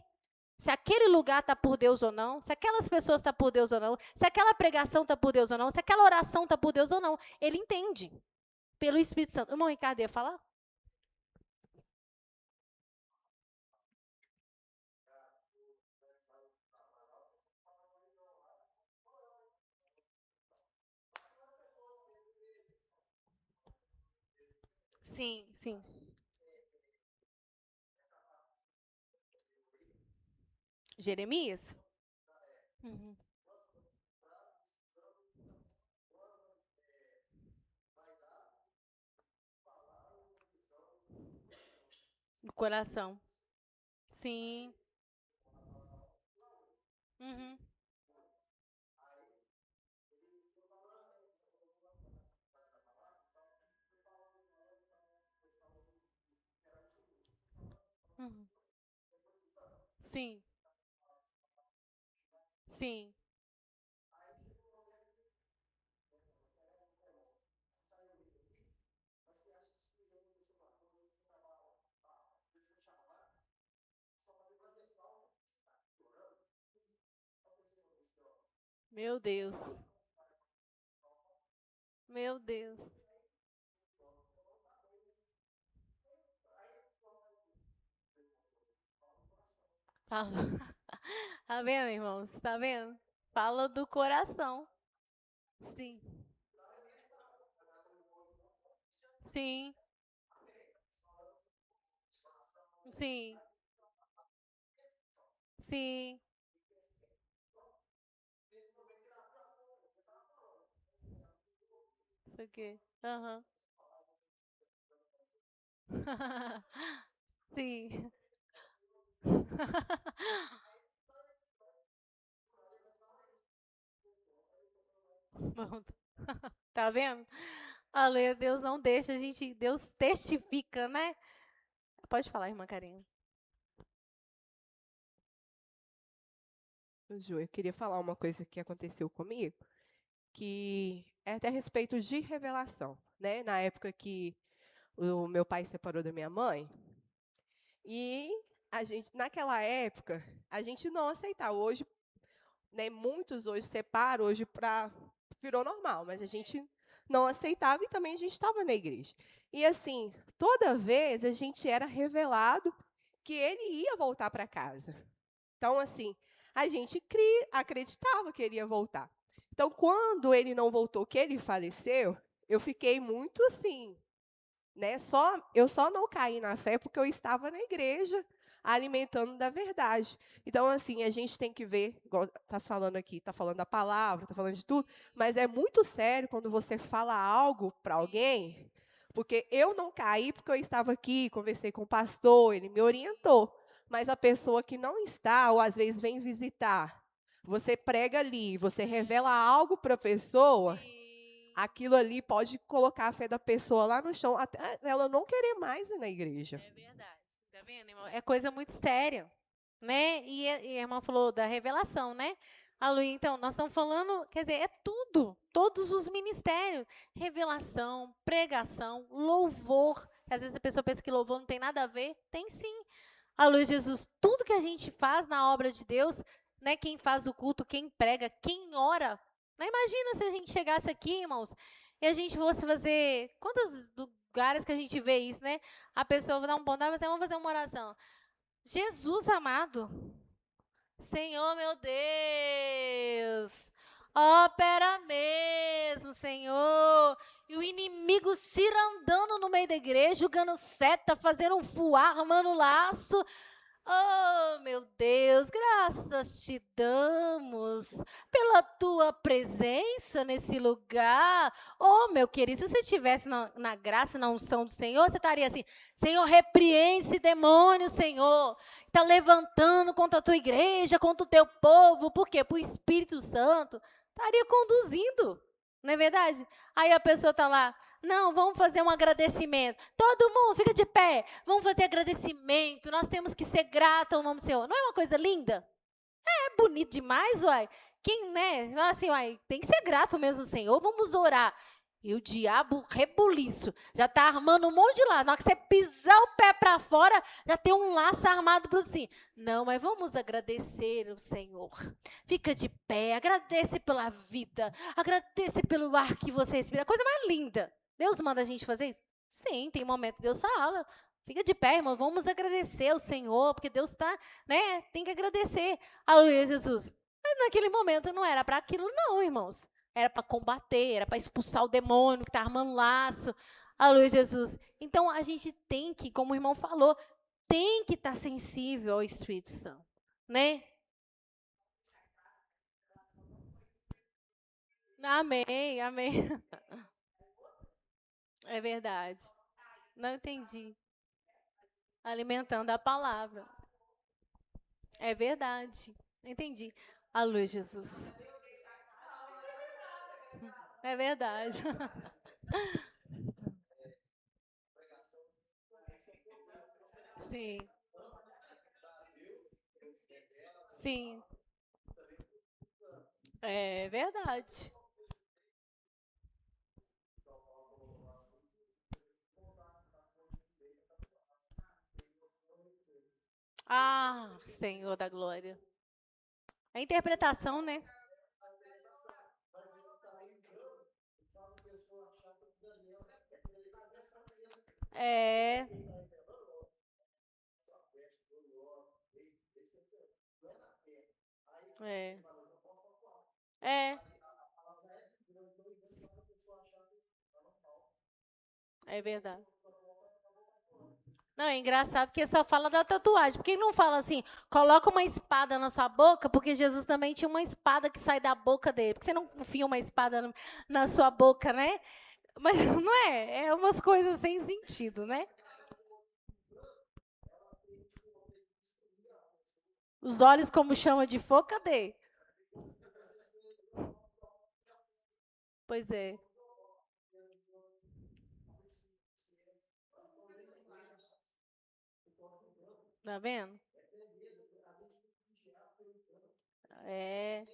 se aquele lugar está por Deus ou não, se aquelas pessoas estão por Deus ou não, se aquela pregação está por Deus ou não, se aquela oração está por Deus ou não. Ele entende pelo Espírito Santo. O irmão Ricardo ia falar? Sim, sim. Jeremias? Uhum. Do coração. Sim. Uhum. Uhum. Sim, sim. Meu Deus. Meu Deus. Fala. Tá vendo, irmãos? Tá vendo? Fala do coração. Sim. Sim. Sim. Sim. Isso aqui. Aham. Sim. Pronto. Tá vendo? Aleluia, Deus não deixa a gente, Deus testifica, né? Pode falar, irmã Karina. Ju, eu queria falar uma coisa que aconteceu comigo, que é até a respeito de revelação, né? Na época que o meu pai separou da minha mãe, e a gente, naquela época, a gente não aceitava. Hoje, né, muitos hoje separam, hoje virou normal, mas a gente não aceitava e também a gente estava na igreja. E assim, toda vez a gente era revelado que ele ia voltar para casa. Então, assim, a gente acreditava que ele ia voltar. Então, quando ele não voltou, que ele faleceu, eu fiquei muito assim, né? Eu só não caí na fé porque eu estava na igreja, alimentando da verdade. Então, assim, a gente tem que ver, igual está falando aqui, está falando da palavra, está falando de tudo, mas é muito sério quando você fala algo para alguém, porque eu não caí porque eu estava aqui, conversei com o pastor, ele me orientou. Mas a pessoa que não está, ou às vezes vem visitar, você prega ali, você revela algo para a pessoa, aquilo ali pode colocar a fé da pessoa lá no chão, até ela não querer mais ir na igreja. É verdade. Tá vendo, irmão? É coisa muito séria, né? E a irmã falou da revelação, né? A Lu, então, nós estamos falando, quer dizer, é tudo, todos os ministérios, revelação, pregação, louvor. Às vezes a pessoa pensa que louvor não tem nada a ver, tem sim. A Lu, Jesus, tudo que a gente faz na obra de Deus, né? Quem faz o culto, quem prega, quem ora. Né? Imagina se a gente chegasse aqui, irmãos, e a gente fosse fazer, quantos lugares que a gente vê isso, né? A pessoa vai dar um ponto, vamos fazer uma oração. Jesus amado, Senhor meu Deus, opera mesmo, Senhor. E o inimigo cirandando no meio da igreja, jogando seta, fazendo um fuá, armando laço. Oh, meu Deus, graças te damos pela tua presença nesse lugar. Oh, meu querido, se você estivesse na graça, na unção do Senhor, você estaria assim, Senhor, repreende esse demônio, Senhor. Está levantando contra a tua igreja, contra o teu povo. Por quê? Para o Espírito Santo. Estaria conduzindo, não é verdade? Aí a pessoa está lá, não, vamos fazer um agradecimento. Todo mundo, fica de pé. Vamos fazer agradecimento. Nós temos que ser gratos ao nome do Senhor. Não é uma coisa linda? É bonito demais, uai. Quem, né? Assim, uai, tem que ser grato mesmo ao Senhor. Vamos orar. E o diabo rebuliço. Já está armando um monte de laço. Na hora que você pisar o pé para fora, já tem um laço armado para você. Não, mas vamos agradecer ao Senhor. Fica de pé. Agradece pela vida. Agradece pelo ar que você respira. Coisa mais linda. Deus manda a gente fazer isso? Sim, tem momento que Deus fala. Fica de pé, irmão. Vamos agradecer ao Senhor, porque Deus está, né? Tem que agradecer. Aleluia, Jesus. Mas naquele momento não era para aquilo, não, irmãos. Era para combater, era para expulsar o demônio que está armando laço. Aleluia, Jesus. Então a gente tem que, como o irmão falou, tem que estar sensível ao Espírito Santo, né? Amém, amém. É verdade. Não entendi. Alimentando a palavra. É verdade. Entendi. A luz, Jesus. É verdade. Sim. Sim. É verdade. Ah, Senhor da glória. A interpretação, né? É. É. É. É verdade. Não, é engraçado porque só fala da tatuagem. Por que não fala assim, coloca uma espada na sua boca? Porque Jesus também tinha uma espada que sai da boca dele. Por que você não enfia uma espada na sua boca, né? Mas não é, é umas coisas sem sentido, né? Os olhos como chama de fogo, cadê? Pois é. Tá vendo? É,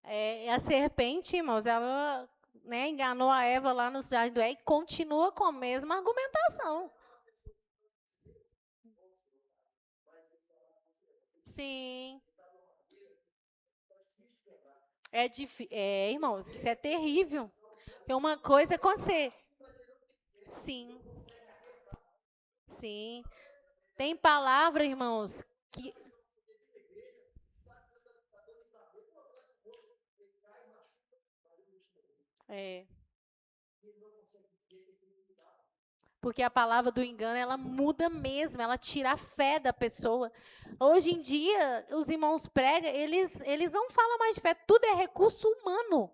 é a serpente, irmãos, ela, né, enganou a Eva lá no jardim do Éden e continua com a mesma argumentação. Sim. Irmãos, isso é terrível. Tem uma coisa com você. Sim, sim. Tem palavra, irmãos, que é. Porque a palavra do engano, ela muda mesmo, ela tira a fé da pessoa. Hoje em dia, os irmãos pregam, eles não falam mais de fé, tudo é recurso humano.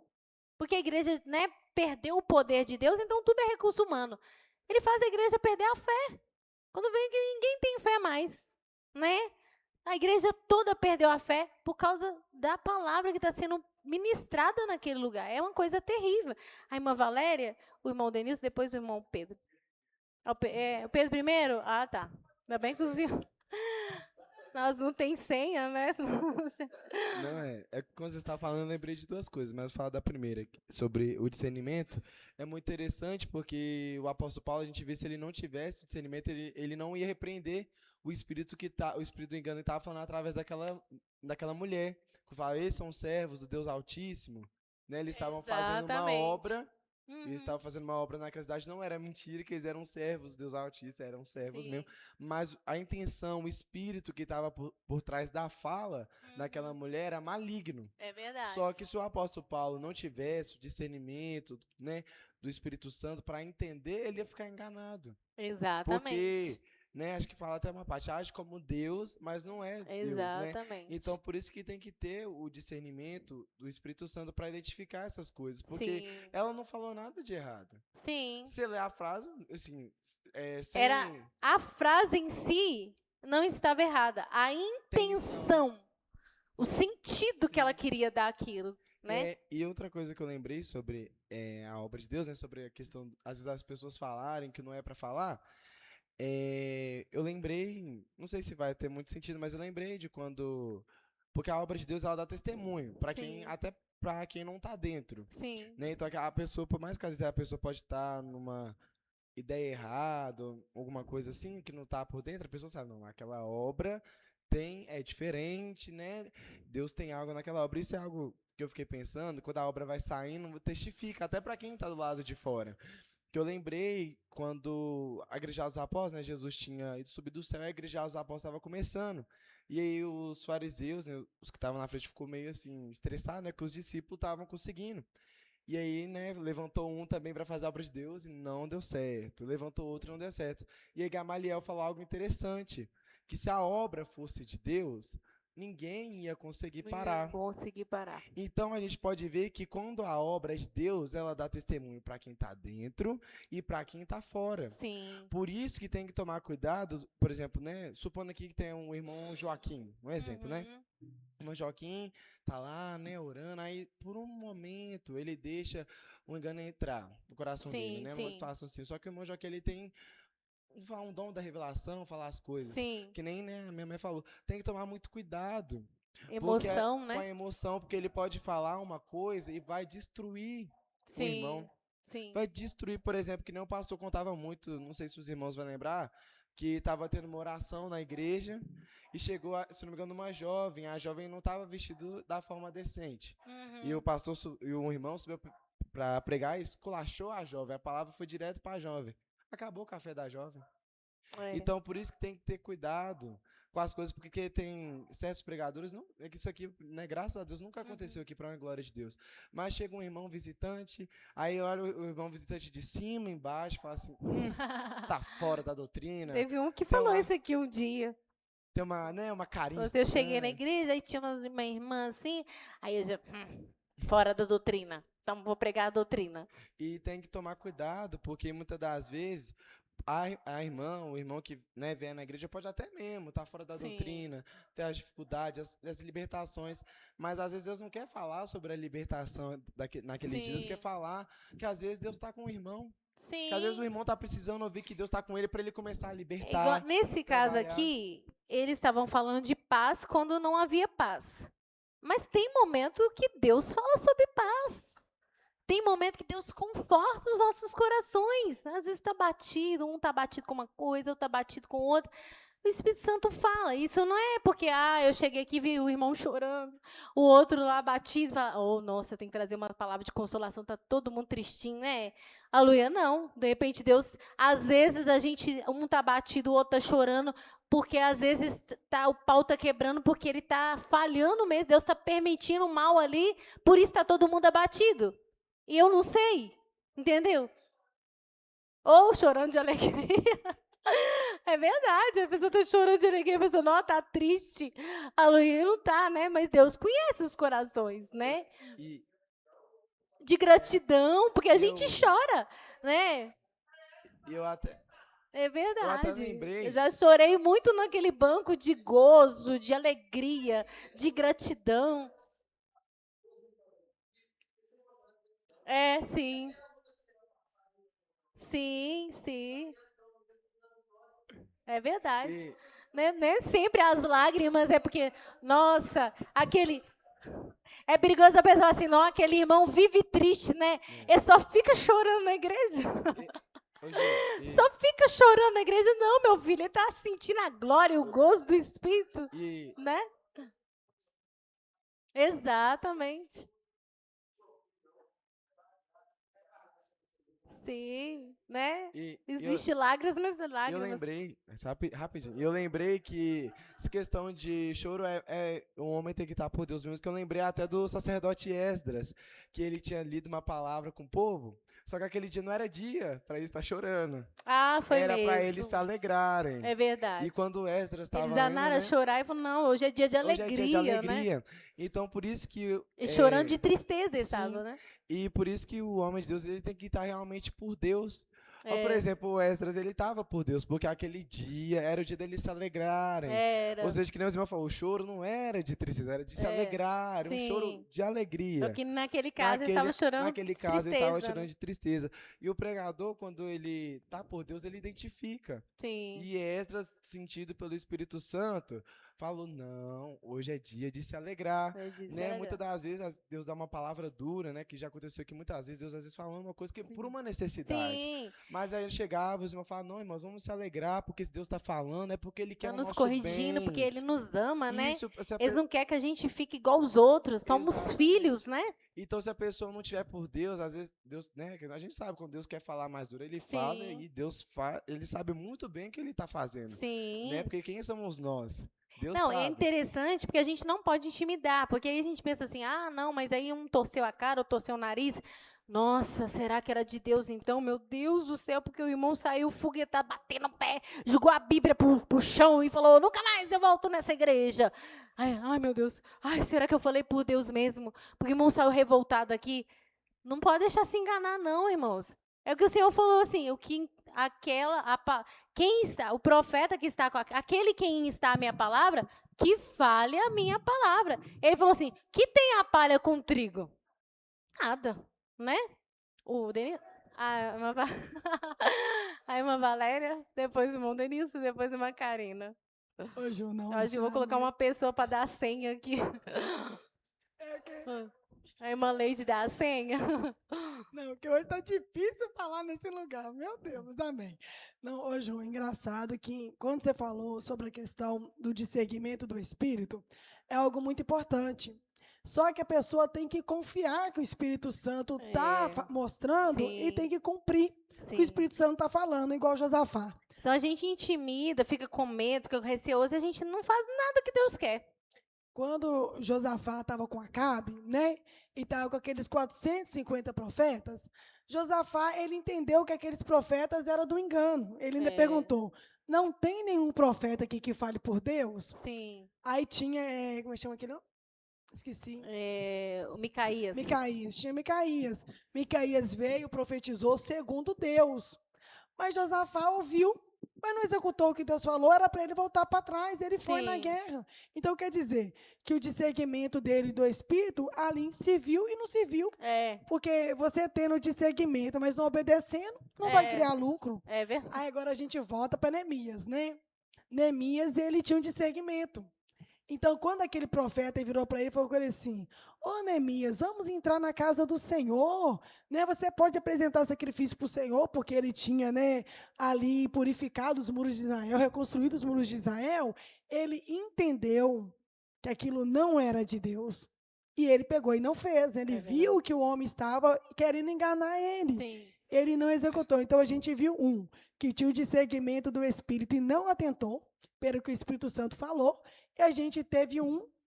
Porque a igreja, né, perdeu o poder de Deus, então tudo é recurso humano. Ele faz a igreja perder a fé. Quando vem que ninguém tem fé mais, né? A igreja toda perdeu a fé por causa da palavra que está sendo ministrada naquele lugar. É uma coisa terrível. A irmã Valéria, o irmão Denilson, depois o irmão Pedro. O Pedro primeiro? Ah, tá. Ainda bem que os irmãos... Nós não tem senha, né? Não, é que quando você estava falando, eu lembrei de duas coisas, mas eu vou falar da primeira, sobre o discernimento. É muito interessante porque o apóstolo Paulo, a gente vê, se ele não tivesse o discernimento, ele não ia repreender o espírito o espírito do engano que estava falando através daquela mulher. Que fala, eles são servos do Deus Altíssimo, né? Eles estavam fazendo uma Exatamente. obra. Uhum. Eles estavam fazendo uma obra naquela cidade, não era mentira que eles eram servos, Deus Altíssimo, eram servos Sim. mesmo. Mas a intenção, o espírito que estava por trás da fala daquela mulher era maligno. É verdade. Só que se o apóstolo Paulo não tivesse o discernimento, né, do Espírito Santo para entender, ele ia ficar enganado. Exatamente. Porque, né, acho que fala até uma parte, age como Deus, mas não é Deus, né? Exatamente. Então, por isso que tem que ter o discernimento do Espírito Santo para identificar essas coisas, porque Sim. ela não falou nada de errado. Sim. Você lê a frase, assim, sem Era a frase em si não estava errada. A intenção, o sentido que ela queria dar aquilo, né? E outra coisa que eu lembrei sobre a obra de Deus, né, sobre a questão, às vezes as pessoas falarem que não é para falar, eu lembrei, não sei se vai ter muito sentido, mas eu lembrei de quando, porque a obra de Deus ela dá testemunho para quem, Sim. até para quem não tá dentro, Sim. né? Então a pessoa, por mais que às vezes a pessoa pode estar numa ideia errada, alguma coisa assim que não tá por dentro, a pessoa sabe, não, aquela obra é diferente, né? Deus tem algo naquela obra. Isso é algo que eu fiquei pensando, quando a obra vai saindo, testifica até para quem tá do lado de fora. Que eu lembrei quando a Igreja dos Apóstolos, né, Jesus tinha ido subir do céu e a Igreja dos Apóstolos estava começando. E aí os fariseus, né, os que estavam na frente, ficou meio assim estressados, né, que os discípulos estavam conseguindo. E aí, né, levantou um também para fazer a obra de Deus e não deu certo. Levantou outro e não deu certo. E aí Gamaliel falou algo interessante, que se a obra fosse de Deus, ninguém ia conseguir parar. Conseguir parar. Então a gente pode ver que quando a obra é de Deus, ela dá testemunho para quem está dentro e para quem está fora. Sim. Por isso que tem que tomar cuidado, por exemplo, né, supondo aqui que tem um irmão Joaquim, um exemplo, né? O irmão Joaquim tá lá, né, orando, aí por um momento ele deixa o engano entrar no coração dele, né? Uma situação assim. Só que o irmão Joaquim ele tem um dom da revelação, falar as coisas. Sim. Que nem, né, a minha mãe falou, tem que tomar muito cuidado. Emoção, né? Com a emoção, porque ele pode falar uma coisa e vai destruir o irmão. Sim. Vai destruir, por exemplo, que nem o pastor contava muito, não sei se os irmãos vão lembrar, que estava tendo uma oração na igreja e chegou, se não me engano, uma jovem. A jovem não estava vestida da forma decente. E o pastor e o irmão subiu para pregar e esculachou a jovem. A palavra foi direto para a jovem. Acabou o café da jovem. Então, por isso que tem que ter cuidado com as coisas, porque tem certos pregadores, não, é que isso aqui, né, graças a Deus, nunca aconteceu aqui para a glória de Deus. Mas chega um irmão visitante, aí olha o irmão visitante de cima, embaixo, fala assim, tá fora da doutrina. Teve um que falou isso aqui um dia. Tem uma, né, uma carinha. Eu cheguei na igreja, aí tinha uma irmã assim, aí eu já, fora da doutrina. Então vou pregar a doutrina. E tem que tomar cuidado, porque muitas das vezes a irmã, o irmão que, né, vem na igreja pode até mesmo estar fora da doutrina, ter as dificuldades, as libertações, mas às vezes Deus não quer falar sobre a libertação naquele dia, Deus quer falar que às vezes Deus está com o irmão. Sim. Que às vezes o irmão está precisando ouvir que Deus está com ele para ele começar a libertar. Igual, nesse caso aqui, eles estavam falando de paz quando não havia paz. Mas tem momento que Deus fala sobre paz. Tem momento que Deus conforta os nossos corações. Às vezes está batido, um está batido com uma coisa, outro está batido com outra. O Espírito Santo fala. Isso não é porque, eu cheguei aqui e vi o irmão chorando, o outro lá batido, fala, nossa, tem que trazer uma palavra de consolação, está todo mundo tristinho, né? Aleluia, não. De repente, Deus, às vezes um está batido, o outro está chorando, porque às vezes o pau está quebrando, porque ele está falhando mesmo, Deus está permitindo o mal ali, por isso está todo mundo abatido. E eu não sei, entendeu? Ou chorando de alegria. É verdade, a pessoa está chorando de alegria, a pessoa não está triste. Aleluia, não está, né? Mas Deus conhece os corações, né? De gratidão, porque a gente chora, né? É verdade. Eu até lembrei. Eu já chorei muito naquele banco de gozo, de alegria, de gratidão. É, sim. Sim, sim. É verdade. E, Nem sempre as lágrimas é porque, nossa, aquele. É perigoso a pessoa assim, não, aquele irmão vive triste, né? né, Ele só fica chorando na igreja. e, ô, Ju, Só fica chorando na igreja. Não, meu filho, ele tá sentindo a glória, o gozo do Espírito, e, né? Exatamente. Sim, né? eu, Existe lágrimas, mas eu lágrimas. lembrei, mas rapidinho, eu lembrei que essa questão de choro é um homem tem que estar por Deus mesmo, que eu lembrei até do sacerdote Esdras, que ele tinha lido uma palavra com o povo, só que aquele dia não era dia para ele estar chorando, Ah, foi era para eles se mesmo. alegrarem. É E verdade. quando Esdras Eles estava lendo, danaram a né? chorar e falaram, não, hoje é dia de Hoje é dia de alegria, né? alegria. Então por isso que E chorando de é, tristeza eles sim, estavam, né? e por isso que o homem de Deus ele tem que estar realmente por Deus. Ó, por É, exemplo, o Esdras, ele estava por Deus, porque aquele dia era o dia deles se alegrarem. Ou era. seja, que nem os irmãos falou, o choro não era de tristeza, era de se É, alegrar, era um choro sim. de Só alegria. que naquele caso eles Naquele, estavam chorando naquele de caso, ele estava tristeza, chorando né? de tristeza. E o pregador, quando ele está por Deus, ele identifica. Sim. E Esdras, sentido pelo Espírito Santo, falou: não, hoje é dia de se alegrar. É de se Né? Muitas alegrar. das vezes Deus dá uma palavra dura, né? Que já aconteceu aqui muitas vezes, Deus às vezes falando uma coisa que é por Sim. uma necessidade. Sim, Mas aí ele chegava, os irmãos falavam, não, irmãos, vamos se alegrar, porque se Deus está falando, é porque Ele quer tá o nos nosso corrigindo porque bem. ele nos ama, né? Isso, se a Eles pe- não querem que a gente fique igual os outros. Somos filhos, Exatamente. né? Então, se a pessoa não tiver por Deus, às vezes Deus, né? A gente sabe quando Deus quer falar mais duro, ele fala Sim, e Deus faz, ele sabe muito bem o que ele está fazendo, né? sim. Porque quem somos nós? Deus Não, é sabe. interessante porque a gente não pode intimidar, porque aí a gente pensa assim, ah, não, mas aí um torceu a cara, ou torceu o nariz. Nossa, será que era de Deus então? Meu Deus do céu, porque o irmão saiu foguetar, batendo o pé, jogou a Bíblia pro chão e falou, nunca mais eu volto nessa igreja. Ai, meu Deus, ai, será que eu falei por Deus mesmo? Porque o irmão saiu revoltado aqui. Não pode deixar se enganar, não, irmãos. É o que o Senhor falou assim, o que quem está, o profeta que está com aquele quem está a minha palavra, que fale a minha palavra. Ele falou assim: que tem a palha com o trigo? Nada, né? O Denis, a irmã, a irmã Valéria, depois o irmão Denilson, depois a irmã Karina. Ô, Ju, não, Eu acho que eu vou colocar uma ensinamento. pessoa para dar a senha aqui. É que, A irmã Leide dá a senha. não, que hoje tá difícil falar nesse lugar. Meu Deus, amém. Não, ô, Ju, é engraçado que quando você falou sobre a questão do discernimento do Espírito, é algo muito importante. Só que a pessoa tem que confiar que o Espírito Santo está É, mostrando e tem sim, que cumprir o que o sim. Espírito Santo está falando, igual Josafá. Então a gente intimida, fica com medo, fica receoso e a gente não faz nada que Deus quer. Quando Josafá estava com Acabe, né, e estava com aqueles 450 profetas, Josafá, ele entendeu que aqueles profetas eram do engano. Ele ainda É, perguntou, não tem nenhum profeta aqui que fale por Deus? sim. Aí tinha, como é que chama aquele? Esqueci. O Micaías. Micaías, tinha Micaías. Micaías veio, profetizou segundo Deus. Mas Josafá ouviu, mas não executou o que Deus falou, era para ele voltar para trás, ele foi na Sim. guerra. Então quer dizer que o discernimento dele do Espírito ali se viu e não se viu. É, Porque você tendo discernimento, mas não obedecendo, não vai É. criar lucro. é verdade. Aí agora a gente volta para Neemias, né? Neemias, ele tinha um discernimento. Então, quando aquele profeta virou para ele e falou com ele assim, ô Neemias, vamos entrar na casa do Senhor, né? Você pode apresentar sacrifício para o Senhor, porque ele tinha, né, ali purificado os muros de Israel, reconstruído os muros de Israel. Ele entendeu que aquilo não era de Deus. E ele pegou e não fez. Ele viu que o homem estava querendo enganar ele. Sim. Ele não executou. Então, a gente viu que tinha o discernimento do Espírito e não atentou pelo que o Espírito Santo falou. E a gente teve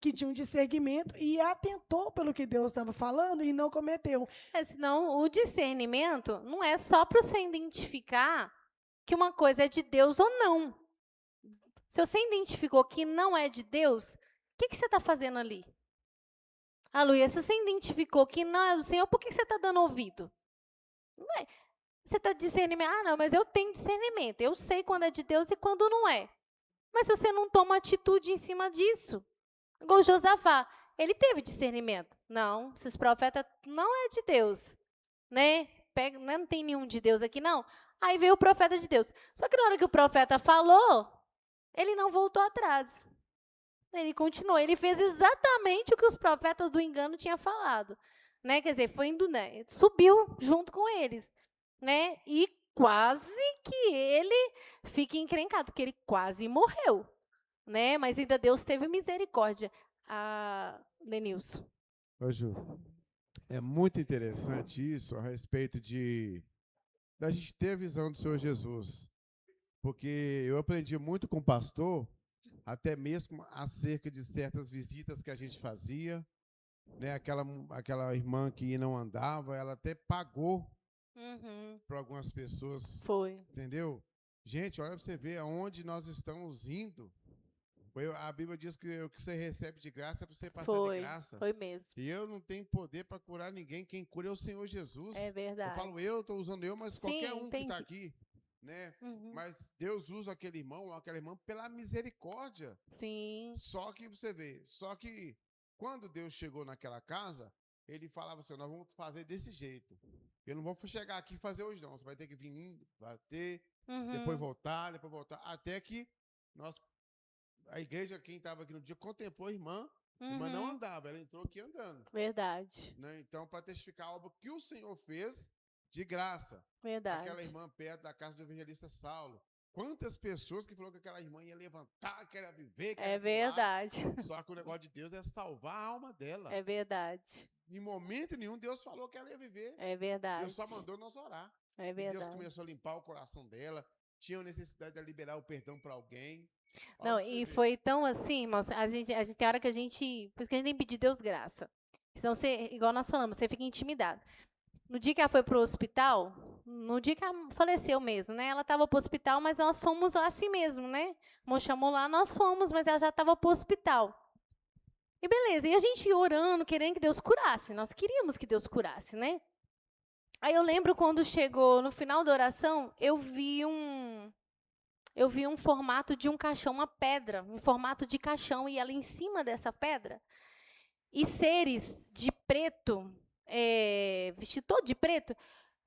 que tinha um discernimento e atentou pelo que Deus estava falando e não cometeu. Senão, o discernimento não é só para você identificar que uma coisa é de Deus ou não. Se você identificou que não é de Deus, o que você está fazendo ali? Aleluia, se você identificou que não é do Senhor, por que você está dando ouvido? Não é. Você está discernimento. Ah, não, mas eu tenho discernimento. Eu sei quando é de Deus e quando não é. Mas se você não toma atitude em cima disso, igual Josafá, ele teve discernimento. Não, esses profetas não é de Deus. né? Pega, né, não tem nenhum de Deus aqui, não. Aí veio o profeta de Deus. Só que na hora que o profeta falou, ele não voltou atrás. Ele continuou, ele fez exatamente o que os profetas do engano tinham falado, né? Quer dizer, foi indo, né? Subiu junto com eles, né? E quase que ele fica encrencado, porque ele quase morreu, né? Mas ainda Deus teve misericórdia. Lenilson. Ô, Ju, é muito interessante isso a respeito da gente ter a visão do Senhor Jesus. Porque eu aprendi muito com o pastor, até mesmo acerca de certas visitas que a gente fazia, né? Aquela irmã que não andava, ela até pagou para algumas pessoas, Foi. entendeu? Gente, olha para você ver aonde nós estamos indo. A Bíblia diz que o que você recebe de graça é para você passar de graça. Foi mesmo. E eu não tenho poder para curar ninguém. Quem cura é o Senhor Jesus. É verdade. Eu falo estou usando eu, mas qualquer um que está aqui, né? Mas Deus usa aquele irmão ou aquela irmã pela misericórdia. Sim. Só que você vê, quando Deus chegou naquela casa, ele falava assim, nós vamos fazer desse jeito. Eu não vou chegar aqui e fazer hoje não. Você vai ter que vir, bater, depois voltar, até que a igreja, quem estava aqui no dia, contemplou a irmã não andava, ela entrou aqui andando. Verdade. Né? Então, para testificar algo que o Senhor fez de graça. Verdade. Aquela irmã perto da casa do evangelista Saulo. Quantas pessoas que falou que aquela irmã ia levantar, que era viver, que era verdade. pular. Só que o negócio de Deus é salvar a alma dela. É verdade. Em momento nenhum, Deus falou que ela ia viver. É verdade. Deus só mandou nós orar. É verdade. E Deus começou a limpar o coração dela. Tinha necessidade de liberar o perdão para alguém. Não, e foi tão assim, irmãos, a gente tem hora que por isso que a gente tem que pedir Deus graça. Senão você, igual nós falamos, você fica intimidado. No dia que ela foi pro hospital, no dia que ela faleceu mesmo, né? Ela estava pro hospital, mas nós fomos lá assim mesmo, né? O irmão chamou lá, nós fomos, mas ela já estava pro hospital. E beleza, e a gente orando, querendo que Deus curasse. Nós queríamos que Deus curasse, né? Aí eu lembro quando chegou no final da oração, eu vi um formato de um caixão, uma pedra, um formato de caixão, e ela em cima dessa pedra, e seres de preto, vestido todo de preto,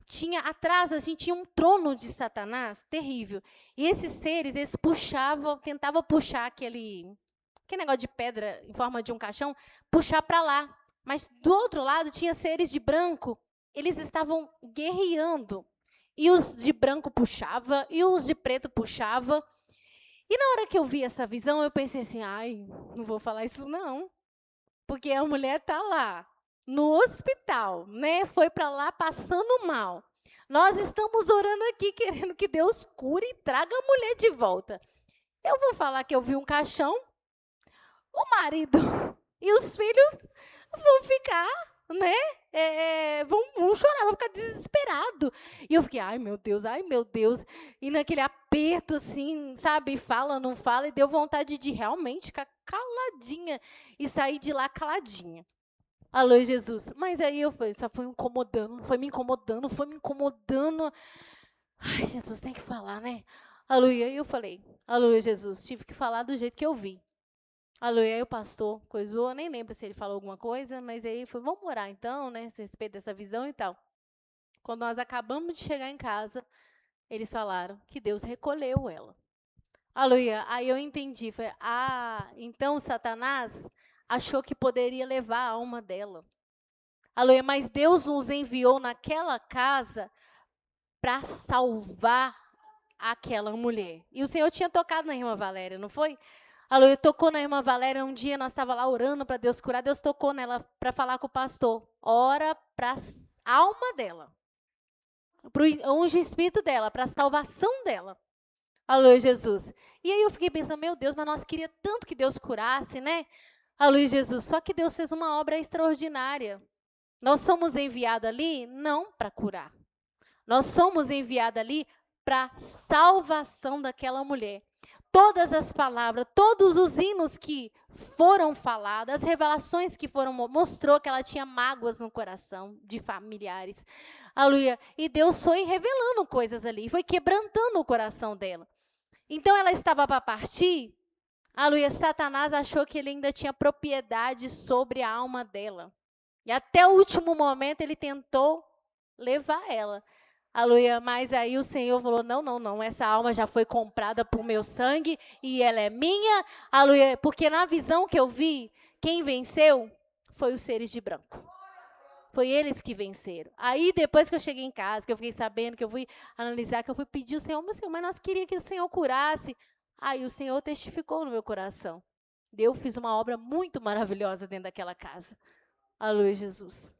tinha atrás, a gente tinha um trono de Satanás, terrível, e esses seres, eles tentavam puxar aquele negócio de pedra em forma de um caixão, puxar para lá, mas do outro lado tinha seres de branco, eles estavam guerreando. E os de branco puxava, e os de preto puxava. E na hora que eu vi essa visão, eu pensei assim, não vou falar isso não. Porque a mulher está lá, no hospital, né? Foi para lá passando mal. Nós estamos orando aqui, querendo que Deus cure e traga a mulher de volta. Eu vou falar que eu vi um caixão, o marido e os filhos vão ficar, né? Vão chorar, vão ficar desesperados. E eu fiquei, ai meu Deus. E naquele aperto, assim, sabe? Fala, não fala. E deu vontade de realmente ficar caladinha e sair de lá caladinha. Alô, Jesus. Mas aí eu só foi me incomodando. Ai, Jesus, tem que falar, né? Alô, e aí eu falei, alô, Jesus, tive que falar do jeito que eu vi. Alô, e aí o pastor coisou, nem lembro se ele falou alguma coisa, mas aí foi, vamos orar então, né, a respeito dessa visão e tal. Quando nós acabamos de chegar em casa, eles falaram que Deus recolheu ela. Aleluia. Aí eu entendi, foi, então Satanás achou que poderia levar a alma dela. Aleluia, mas Deus nos enviou naquela casa para salvar aquela mulher. E o Senhor tinha tocado na irmã Valéria, não foi? Aleluia, tocou na irmã Valéria, um dia nós estávamos lá orando para Deus curar, Deus tocou nela para falar com o pastor. Ora para a alma dela, para o unge espírito dela, para a salvação dela. Aleluia, Jesus. E aí eu fiquei pensando, meu Deus, mas nós queríamos tanto que Deus curasse, né? Aleluia, Jesus. Só que Deus fez uma obra extraordinária. Nós somos enviados ali não para curar. Nós somos enviados ali para a salvação daquela mulher. Todas as palavras, todos os hinos que foram falados, as revelações que foram, mostrou que ela tinha mágoas no coração de familiares. Aleluia. E Deus foi revelando coisas ali, foi quebrantando o coração dela. Então ela estava para partir, aleluia, Satanás achou que ele ainda tinha propriedade sobre a alma dela. E até o último momento ele tentou levar ela. Aleluia, mas aí o Senhor falou, não, não, não, essa alma já foi comprada por meu sangue e ela é minha, aleluia, porque na visão que eu vi, quem venceu foi os seres de branco. Foi eles que venceram. Aí, depois que eu cheguei em casa, que eu fiquei sabendo, que eu fui analisar, que eu fui pedir ao Senhor, meu Senhor, mas nós queríamos que o Senhor curasse. Aí o Senhor testificou no meu coração. Eu fiz uma obra muito maravilhosa dentro daquela casa. Aleluia, Jesus.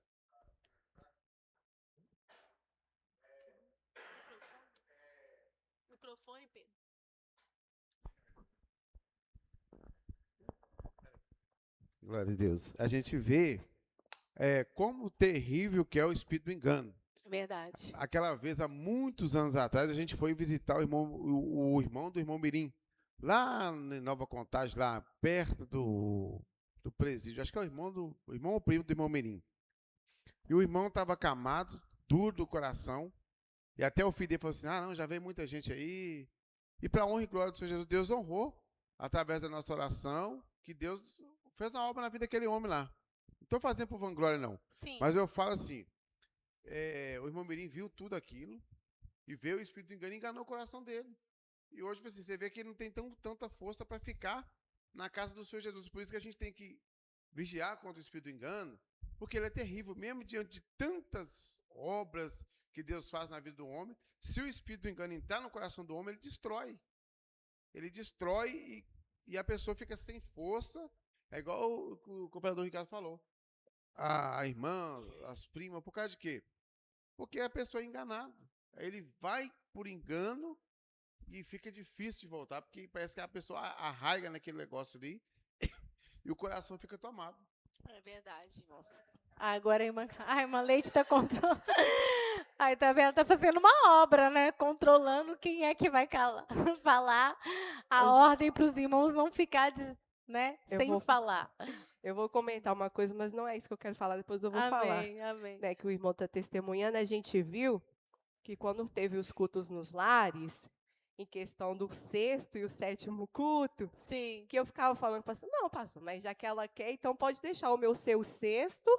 Microfone, Pedro. Glória a Deus. A gente vê como terrível que é o espírito do engano. Verdade. Aquela vez, há muitos anos atrás, a gente foi visitar o irmão do irmão Mirim, lá em Nova Contagem, lá perto do presídio. Acho que é o irmão ou primo do irmão Mirim. E o irmão estava acamado, duro do coração, e até o filho dele falou assim, não, já veio muita gente aí. E para a honra e glória do Senhor Jesus, Deus honrou, através da nossa oração, que Deus fez uma obra na vida daquele homem lá. Não estou fazendo por vanglória, não. Sim. Mas eu falo assim, o irmão Mirim viu tudo aquilo e veio o espírito do engano e enganou o coração dele. E hoje, assim, você vê que ele não tem tanta força para ficar na casa do Senhor Jesus. Por isso que a gente tem que vigiar contra o espírito do engano, porque ele é terrível, mesmo diante de tantas obras que Deus faz na vida do homem. Se o espírito do engano entrar no coração do homem, ele destrói. Ele destrói e a pessoa fica sem força. É igual o cooperador Ricardo falou. A irmã, as primas, por causa de quê? Porque a pessoa é enganada. Aí ele vai por engano e fica difícil de voltar, porque parece que a pessoa arraiga naquele negócio ali e o coração fica tomado. É verdade, moça. Agora a irmã Leite está controlando. Aí tá vendo, tá fazendo uma obra, né? Controlando quem é que vai falar a ordem para os irmãos não ficar, né, sem falar. Eu vou comentar uma coisa, mas não é isso que eu quero falar, depois eu vou falar. Amém. Né, que o irmão está testemunhando, a gente viu que quando teve os cultos nos lares, em questão do sexto e o sétimo culto, sim, que eu ficava falando para pastor, não, pastor, mas já que ela quer, então pode deixar o meu ser o sexto,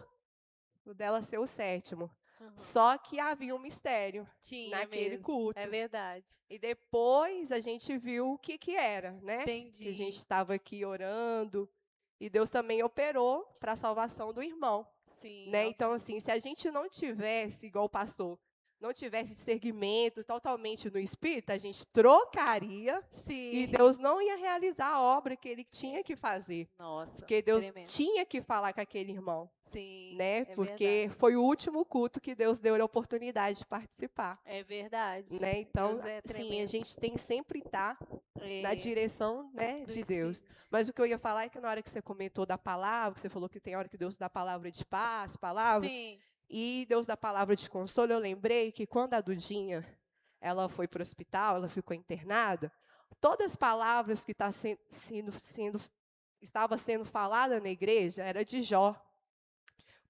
o dela ser o sétimo. Só que havia um mistério naquele culto. É verdade. E depois a gente viu o que era, né? Entendi. Que a gente estava aqui orando e Deus também operou para a salvação do irmão. Sim. Né? Então, assim, se a gente não tivesse, igual o pastor, não tivesse segmento totalmente no Espírito, a gente trocaria. Sim. E Deus não ia realizar a obra que ele tinha que fazer. Nossa, porque Deus tremendo. tinha que falar com aquele irmão. Sim, né? Porque verdade. Foi o último culto que Deus deu a oportunidade de participar. É verdade. Né? Então, sim, a gente tem que sempre estar na direção, né, de Deus. Espírito. Mas o que eu ia falar é que na hora que você comentou da palavra, que você falou que tem hora que Deus dá palavra de paz, palavra, sim. E Deus dá palavra de consolo, eu lembrei que quando a Dudinha ela foi para o hospital, ela ficou internada, todas as palavras que estava sendo falada na igreja era de Jó.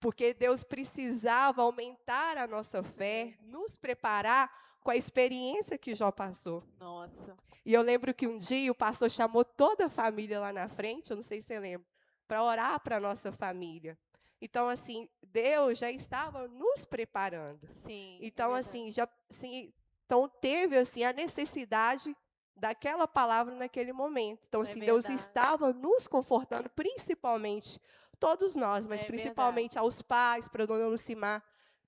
Porque Deus precisava aumentar a nossa fé, nos preparar com a experiência que Jó passou. Nossa. E eu lembro que um dia o pastor chamou toda a família lá na frente, eu não sei se você lembra, para orar para a nossa família. Então, assim, Deus já estava nos preparando. Sim. Então, então teve assim a necessidade daquela palavra naquele momento. Então, assim, Deus estava nos confortando, principalmente todos nós, mas principalmente aos pais, para a dona Lucimar,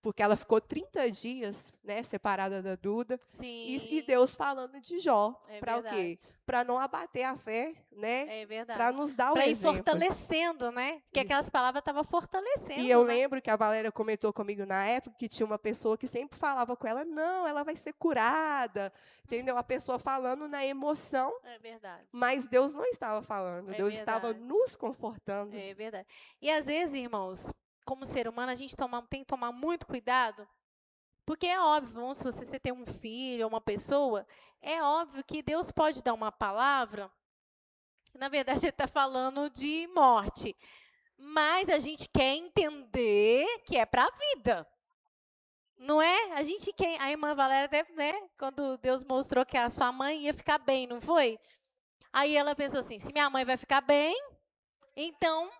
porque ela ficou 30 dias, né, separada da Duda. Sim. E Deus falando de Jó, para o quê? Para não abater a fé, né? É verdade. Para nos dar o exemplo. exemplo. Para ir fortalecendo, né? Porque aquelas palavras estavam fortalecendo. E eu lembro que a Valéria comentou comigo na época que tinha uma pessoa que sempre falava com ela, não, ela vai ser curada, entendeu? A pessoa falando na emoção. É verdade. Mas Deus não estava falando, Deus estava nos confortando. É verdade. E às vezes, irmãos, como ser humano, a gente tem que tomar muito cuidado, porque é óbvio, se você tem um filho ou uma pessoa, é óbvio que Deus pode dar uma palavra, na verdade ele está falando de morte, mas a gente quer entender que é para a vida, não é? A gente quer, a irmã Valéria, né, quando Deus mostrou que a sua mãe ia ficar bem, não foi? Aí ela pensou assim, se minha mãe vai ficar bem, então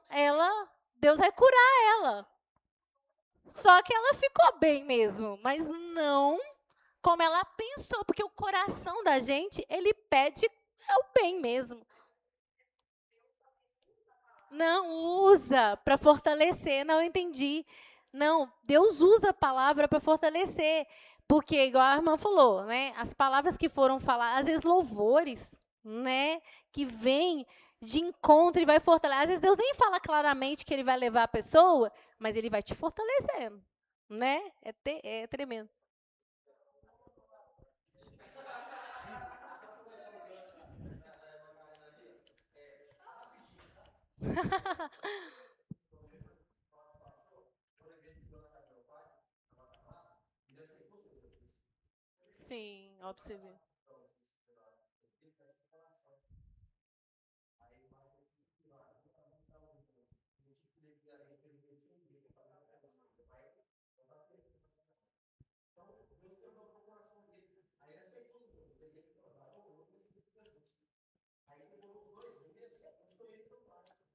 Deus vai curar ela. Só que ela ficou bem mesmo, mas não como ela pensou, porque o coração da gente, ele pede o bem mesmo. Não usa para fortalecer, não entendi. Não, Deus usa a palavra para fortalecer, porque igual a irmã falou, né? As palavras que foram faladas, às vezes louvores, né, que vem de encontro e vai fortalecer. Às vezes Deus nem fala claramente que ele vai levar a pessoa, mas ele vai te fortalecendo, né? É tremendo. Sim, ó, pra você ver.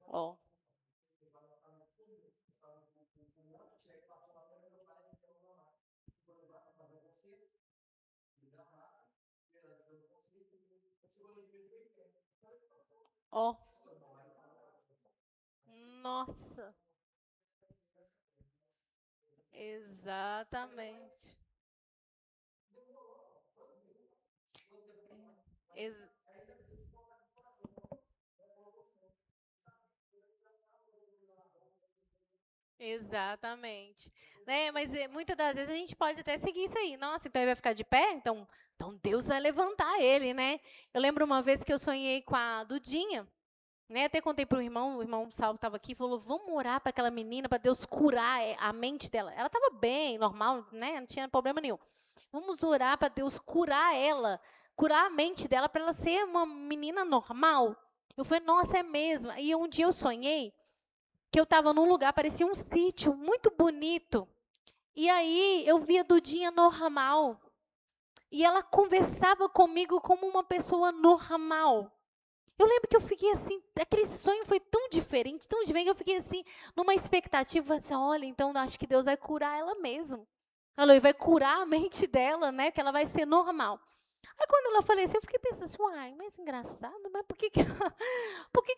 Ó, ó. Nossa, exatamente. Ex- Exatamente. Né? Mas muitas das vezes a gente pode até seguir isso aí. Nossa, então ele vai ficar de pé? Então Deus vai levantar ele, né? Eu lembro uma vez que eu sonhei com a Dudinha, né? Até contei para o irmão Saulo estava aqui, falou: vamos orar para aquela menina, para Deus curar a mente dela. Ela estava bem, normal, né? Não tinha problema nenhum. Vamos orar para Deus curar ela, curar a mente dela, para ela ser uma menina normal. Eu falei, nossa, é mesmo. E um dia eu sonhei que eu estava num lugar, parecia um sítio muito bonito. E aí eu via Dudinha normal. E ela conversava comigo como uma pessoa normal. Eu lembro que eu fiquei assim, aquele sonho foi tão diferente, que eu fiquei assim, numa expectativa, assim, olha, então acho que Deus vai curar ela mesmo. Ela vai curar a mente dela, né? Que ela vai ser normal. Aí quando ela faleceu, eu fiquei pensando assim, uai, mas engraçado, mas por que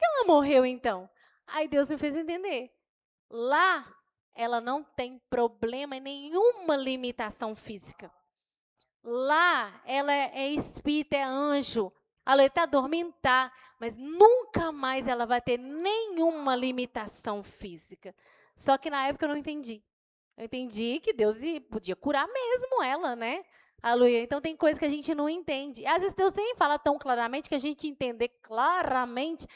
ela morreu então? Aí Deus me fez entender. Lá, ela não tem problema e nenhuma limitação física. Lá, ela é espírito, é anjo. Ela está dormindo, tá, mas nunca mais ela vai ter nenhuma limitação física. Só que na época eu não entendi. Eu entendi que Deus podia curar mesmo ela, né? Aleluia. Então tem coisas que a gente não entende. Às vezes Deus nem fala tão claramente que a gente entender claramente.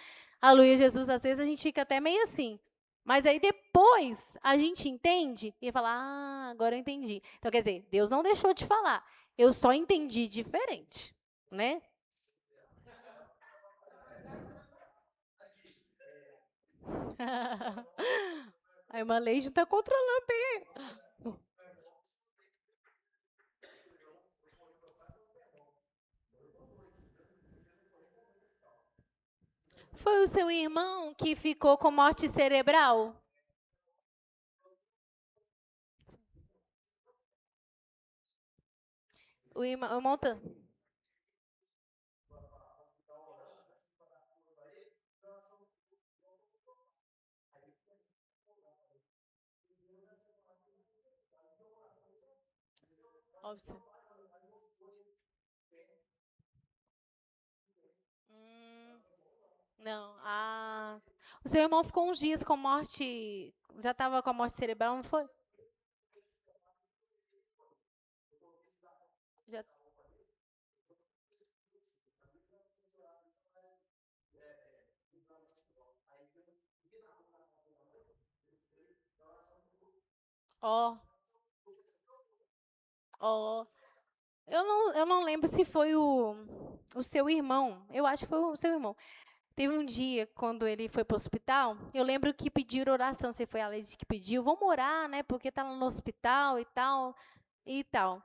Aleluia, Jesus, às vezes a gente fica até meio assim. Mas aí depois a gente entende e fala: "Ah, agora eu entendi". Então quer dizer, Deus não deixou de falar. Eu só entendi diferente, né? A irmã Leide está controlando bem. Foi o seu irmão que ficou com morte cerebral? O irmão tá... Óbvio. Hum, não. Ah, o seu irmão ficou uns dias com morte. Já estava com a morte cerebral, não foi? Já. Ó, ó. Eu não lembro se foi o seu irmão. Eu acho que foi o seu irmão. Teve um dia, quando ele foi para o hospital, eu lembro que pediram oração. Você foi a Leide que pediu, vamos orar, né? Porque tá lá no hospital e tal, e tal.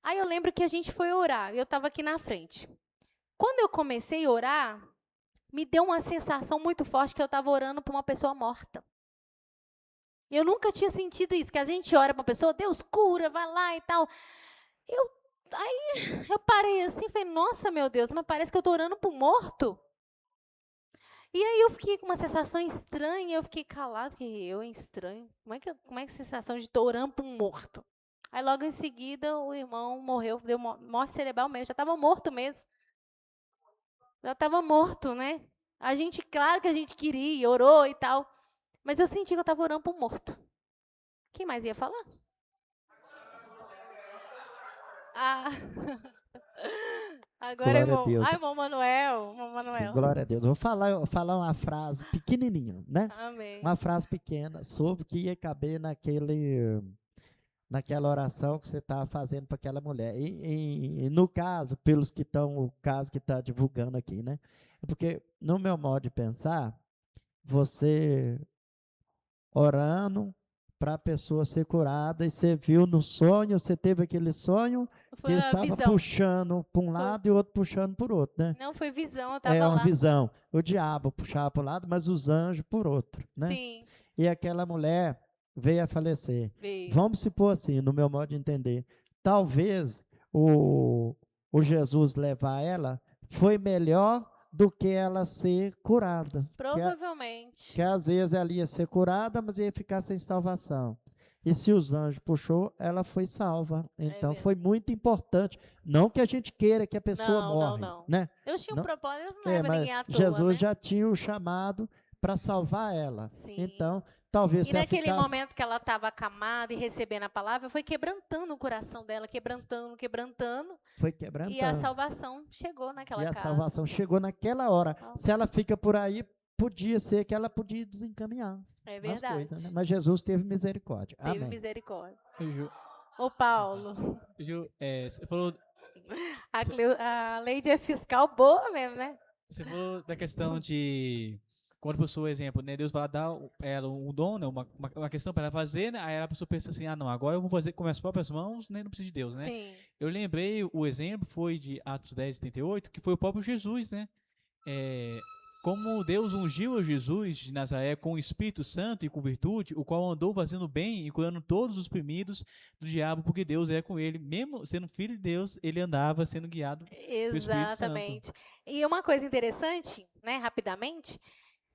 Aí eu lembro que a gente foi orar. Eu estava aqui na frente. Quando eu comecei a orar, me deu uma sensação muito forte que eu estava orando para uma pessoa morta. Eu nunca tinha sentido isso, que a gente ora para uma pessoa, Deus cura, vai lá e tal. Aí eu parei assim e falei, nossa, meu Deus, mas parece que eu estou orando para um morto. E aí eu fiquei com uma sensação estranha, eu fiquei calada, fiquei, estranho. Como é que é a sensação de estou orando para um morto? Aí logo em seguida o irmão morreu, deu morte cerebral mesmo, já estava morto mesmo. Já estava morto, né? Claro que a gente queria, orou e tal, mas eu senti que eu estava orando para um morto. Quem mais ia falar? Ah, agora, Glória a irmão. Deus. Ai, irmão Manuel. Irmão Sim, Manuel. glória a Deus. Vou falar uma frase pequenininha, né? Amém. Uma frase pequena sobre o que ia caber naquela oração que você estava fazendo para aquela mulher. E no caso, pelos que estão, o caso que está divulgando aqui, né? Porque, no meu modo de pensar, você orando para a pessoa ser curada, e você viu no sonho, você teve aquele sonho que Foi a estava visão. puxando para um Foi. lado e o outro puxando para o outro, né? Não, foi visão, eu É estava uma lá. visão. O diabo puxava para o lado, mas os anjos por outro, né? Sim, E aquela mulher veio a falecer. veio. Vamos supor assim, no meu modo de entender, talvez o Jesus levar ela foi melhor do que ela ser curada. Provavelmente. Que às vezes ela ia ser curada, mas ia ficar sem salvação. E se os anjos puxou, ela foi salva. Então mesmo. foi muito importante. Não que a gente queira que a pessoa Não, morre, não. né? Deus tinha um Não- propósito, Deus não leva mas ninguém à toa, Jesus né? já tinha o chamado para salvar ela. Sim. Então, talvez E se ela naquele ficasse... momento que ela estava acamada e recebendo a palavra, foi quebrantando o coração dela, quebrantando. Foi quebrantando. E a salvação chegou naquela E a casa. salvação chegou naquela hora. Se ela fica por aí, podia ser que ela podia desencaminhar É as verdade. coisas, né? Mas Jesus teve misericórdia. Teve Amém. misericórdia. Ju, Ô, Paulo, você falou, a Leide é fiscal boa mesmo, né? você falou da questão de quando a pessoa, exemplo, né, Deus vai dar ela um dom, né, uma questão para ela fazer, né, aí a pessoa pensa assim, não, agora eu vou fazer com minhas próprias mãos, né, não preciso de Deus, né? Sim. Eu lembrei, o exemplo foi de Atos 10:38, que foi o próprio Jesus, né? Como Deus ungiu a Jesus de Nazaré com o Espírito Santo e com virtude, o qual andou fazendo bem e curando todos os oprimidos do diabo, porque Deus é com ele. Mesmo sendo filho de Deus, ele andava sendo guiado pelo Espírito Santo. Exatamente. E uma coisa interessante, né, rapidamente,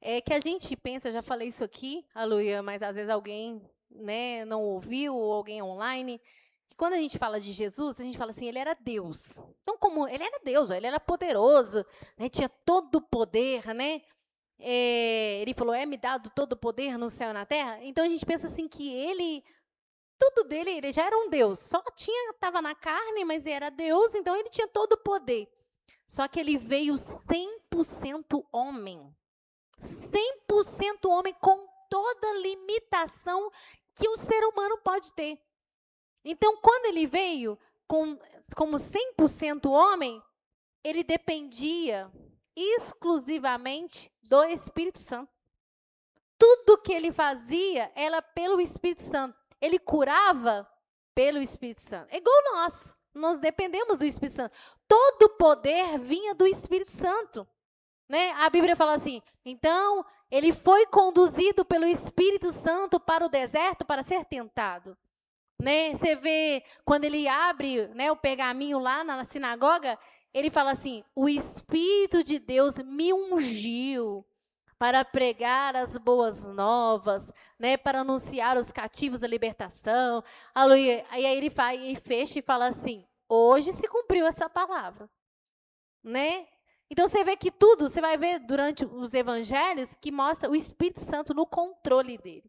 é que a gente pensa, eu já falei isso aqui, aleluia, mas às vezes alguém, né, não ouviu, ou alguém online, que quando a gente fala de Jesus, a gente fala assim, ele era Deus. Então, como ele era Deus, ele era poderoso, né, tinha todo o poder, né? Ele falou, me dado todo o poder no céu e na terra. Então, a gente pensa assim que tudo dele, ele já era um Deus. Só estava na carne, mas era Deus, então ele tinha todo o poder. Só que ele veio 100% homem. 100% homem com toda limitação que o ser humano pode ter. Então, quando ele veio como 100% homem, ele dependia exclusivamente do Espírito Santo. Tudo que ele fazia era pelo Espírito Santo. Ele curava pelo Espírito Santo. É igual nós dependemos do Espírito Santo. Todo o poder vinha do Espírito Santo. Né? A Bíblia fala assim, então, ele foi conduzido pelo Espírito Santo para o deserto para ser tentado. Né? Você vê, quando ele abre, né, o pergaminho lá na sinagoga, ele fala assim, o Espírito de Deus me ungiu para pregar as boas novas, né, para anunciar os cativos a libertação. Aleluia. E aí ele fecha e fala assim, hoje se cumpriu essa palavra. Né? Então, você vê que tudo, você vai ver durante os evangelhos, que mostra o Espírito Santo no controle dele.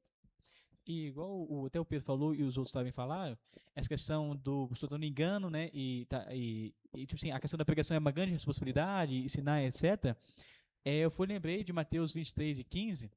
E igual até o Pedro falou e os outros sabem falar, essa questão do pessoa não engano, né? E tipo assim, a questão da pregação é uma grande responsabilidade, ensinar, etc. Eu lembrei de Mateus 23:15,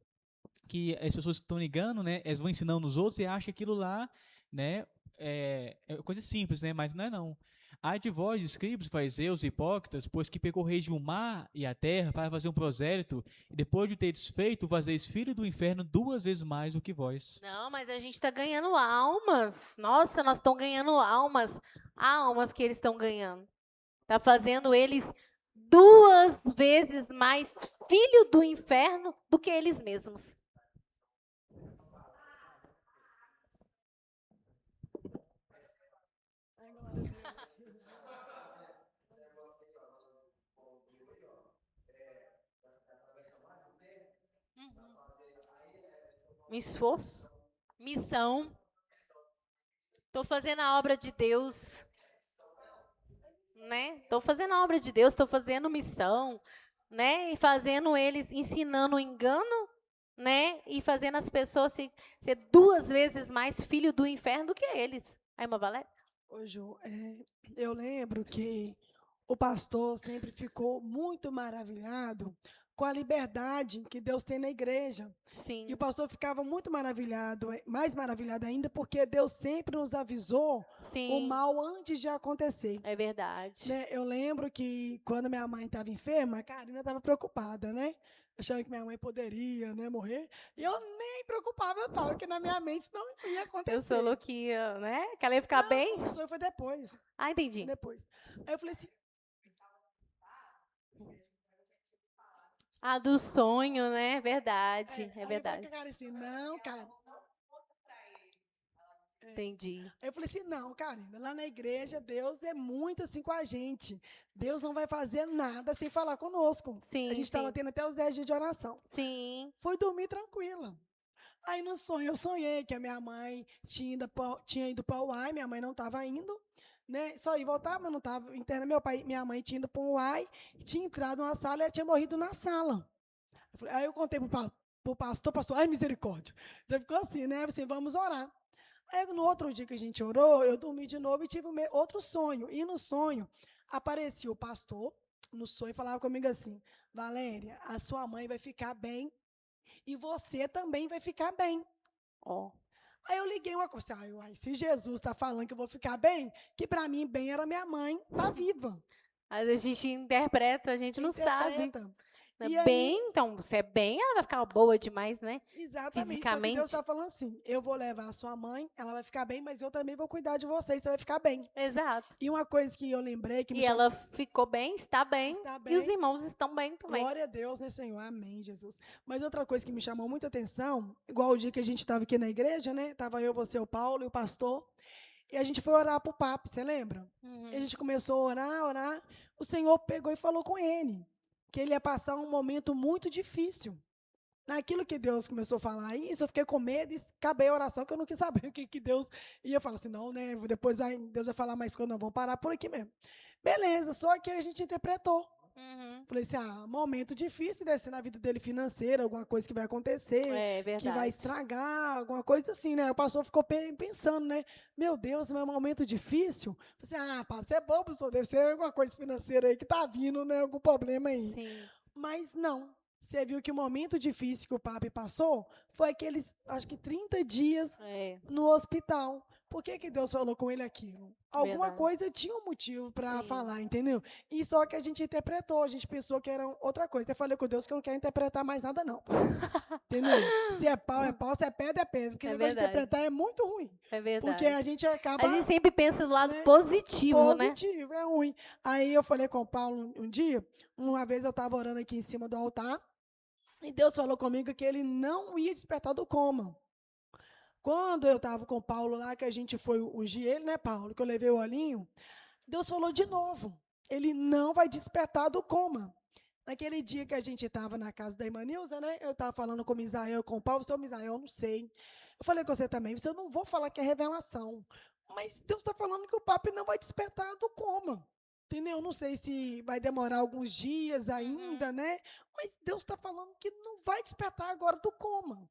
que as pessoas que estão ligando, né? Elas vão ensinando os outros e acham aquilo lá, né? É coisa simples, né? Mas não é não. Ai de vós, escribas, fariseus e hipócritas, pois que percorreis o mar e a terra para fazer um prosélito, e depois de teres feito, fazeis filho do inferno 2 vezes mais do que vós. Não, mas a gente está ganhando almas. Nossa, nós estamos ganhando almas. Almas que eles estão ganhando. Está fazendo eles 2 vezes mais filho do inferno do que eles mesmos. Um esforço. Missão. Estou fazendo a obra de Deus. Né? Estou fazendo a obra de Deus, estou fazendo missão, né? E fazendo eles, ensinando o engano, né? E fazendo as pessoas ser 2 vezes mais filho do inferno do que eles. Aí, irmã Valéria? Ô, Ju, eu lembro que o pastor sempre ficou muito maravilhado com a liberdade que Deus tem na igreja. E Sim, o pastor ficava muito maravilhado, mais maravilhado ainda, porque Deus sempre nos avisou o sim, mal antes de acontecer. é verdade. Né? Eu lembro que quando minha mãe estava enferma, a Karina estava preocupada, né? Achando que minha mãe poderia, né, morrer. E eu nem preocupava, eu estava, porque na minha mente isso não ia acontecer. Eu sou louquinha, né? Que ela ia ficar bem. O sonho foi depois. Ah, entendi. Depois. Aí eu falei assim, Ah, do sonho, né? Verdade, aí é eu falei com verdade. a Karina assim, não, cara. Entendi. Aí eu falei assim, não, Karina, lá na igreja, Deus é muito assim com a gente. Deus não vai fazer nada sem falar conosco. Sim, A gente estava sim. tendo até os 10 dias de oração. Sim. Fui dormir tranquila. Aí no sonho eu sonhei que a minha mãe tinha ido para o UAI, minha mãe não estava indo, né? Só ia voltar, mas não estava interna. Minha mãe tinha ido para o UAI, tinha entrado numa sala e ela tinha morrido na sala. Aí eu contei para o pastor, ai misericórdia. Já ficou assim, né? Assim, vamos orar. Aí no outro dia que a gente orou, eu dormi de novo e tive outro sonho. E no sonho aparecia o pastor, no sonho, falava comigo assim, Valéria, a sua mãe vai ficar bem e você também vai ficar bem. Ó. Aí eu liguei uma coisa, se Jesus está falando que eu vou ficar bem, que para mim bem era minha mãe, tá viva. Às vezes a gente interpreta, a gente não sabe. Interpreta. Né? E aí- Bem, então, se é bem, ela vai ficar boa demais, né? Exatamente. Só que Fisicamente. Deus está falando assim, eu vou levar a sua mãe, ela vai ficar bem, mas eu também vou cuidar de você e você vai ficar bem. Exato. E uma coisa que eu lembrei, que me E ela ficou bem, está bem, Está e os bem. irmãos estão bem também. Glória a Deus, né, Senhor? Amém, Jesus. Mas outra coisa que me chamou muita atenção, igual o dia que a gente estava aqui na igreja, né? Tava eu, você, o Paulo e o pastor. E a gente foi orar para o Papa, você lembra? Uhum. E a gente começou a orar. O Senhor pegou e falou com ele que ele ia passar um momento muito difícil. Naquilo que Deus começou a falar isso, eu fiquei com medo e acabei a oração, que eu não quis saber o que Deus ia falar assim, não, né? Depois Deus vai falar mais coisa, não, vamos parar por aqui mesmo. Beleza, só que a gente interpretou. Uhum. Falei assim, momento difícil deve ser na vida dele financeira, alguma coisa que vai acontecer, É verdade. que vai estragar, alguma coisa assim, né? O pastor ficou pensando, né? Meu Deus, mas é um momento difícil. Falei assim, Paulo, você é bobo, senhor, deve ser alguma coisa financeira aí que tá vindo, né? Algum problema aí. Sim. Mas não. Você viu que o momento difícil que o Papa passou foi aqueles, acho que 30 dias no hospital. Por que Deus falou com ele aquilo? Alguma Verdade. coisa tinha um motivo para Sim. falar, entendeu? E só que a gente interpretou, a gente pensou que era outra coisa. Eu falei com Deus que eu não quero interpretar mais nada, não. Entendeu? Se é pau, se é pedra, é pedra. Porque o negócio de verdade. interpretar é muito ruim. É verdade. Porque a gente acaba... A gente sempre pensa do lado né, positivo, né? positivo, é ruim. Aí eu falei com o Paulo um dia, uma vez eu estava orando aqui em cima do altar, e Deus falou comigo que ele não ia despertar do coma. Quando eu estava com o Paulo lá, que a gente foi ungir ele, né, Paulo? Que eu levei o olhinho, Deus falou de novo, ele não vai despertar do coma. Naquele dia que a gente estava na casa da irmã Nilza, né? Eu estava falando com o Misael, com o Paulo, seu Misael, eu não sei. Eu falei com você também, eu não vou falar que é revelação, mas Deus está falando que o papo não vai despertar do coma. Entendeu? Eu não sei se vai demorar alguns dias ainda, né? Mas Deus está falando que não vai despertar agora do coma.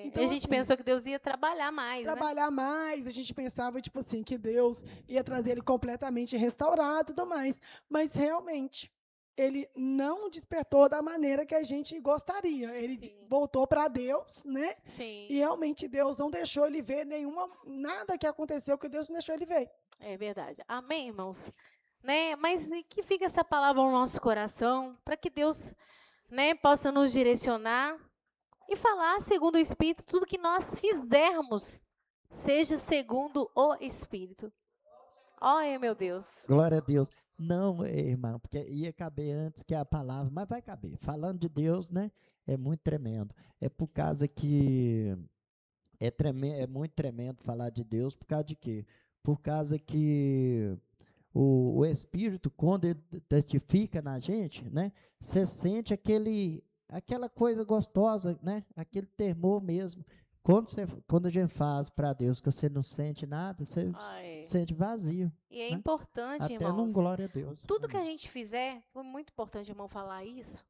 Então, E a gente assim, pensou que Deus ia trabalhar mais, né? trabalhar mais, a gente pensava, tipo assim, que Deus ia trazer ele completamente restaurado e tudo mais. Mas, realmente, ele não despertou da maneira que a gente gostaria. Ele Sim. voltou para Deus, né? Sim. E, realmente, Deus não deixou ele ver nada que aconteceu que Deus não deixou ele ver. É verdade. Amém, irmãos? Né? Mas e que fica essa palavra no nosso coração, para que Deus, né, possa nos direcionar e falar segundo o Espírito, tudo que nós fizermos seja segundo o Espírito. Olha, meu Deus. Glória a Deus. Não, irmão, porque ia caber antes que a palavra, mas vai caber. Falando de Deus, né? É muito tremendo. É por causa que é muito tremendo falar de Deus, por causa de quê? Por causa que o Espírito, quando ele testifica na gente, né? Você sente aquela coisa gostosa, né? Aquele temor mesmo Quando a gente faz para Deus que você não sente nada, você Ai. sente vazio. E é né? importante, Até irmãos. num glória a Deus. Tudo que a gente fizer, foi muito importante, irmão, falar isso.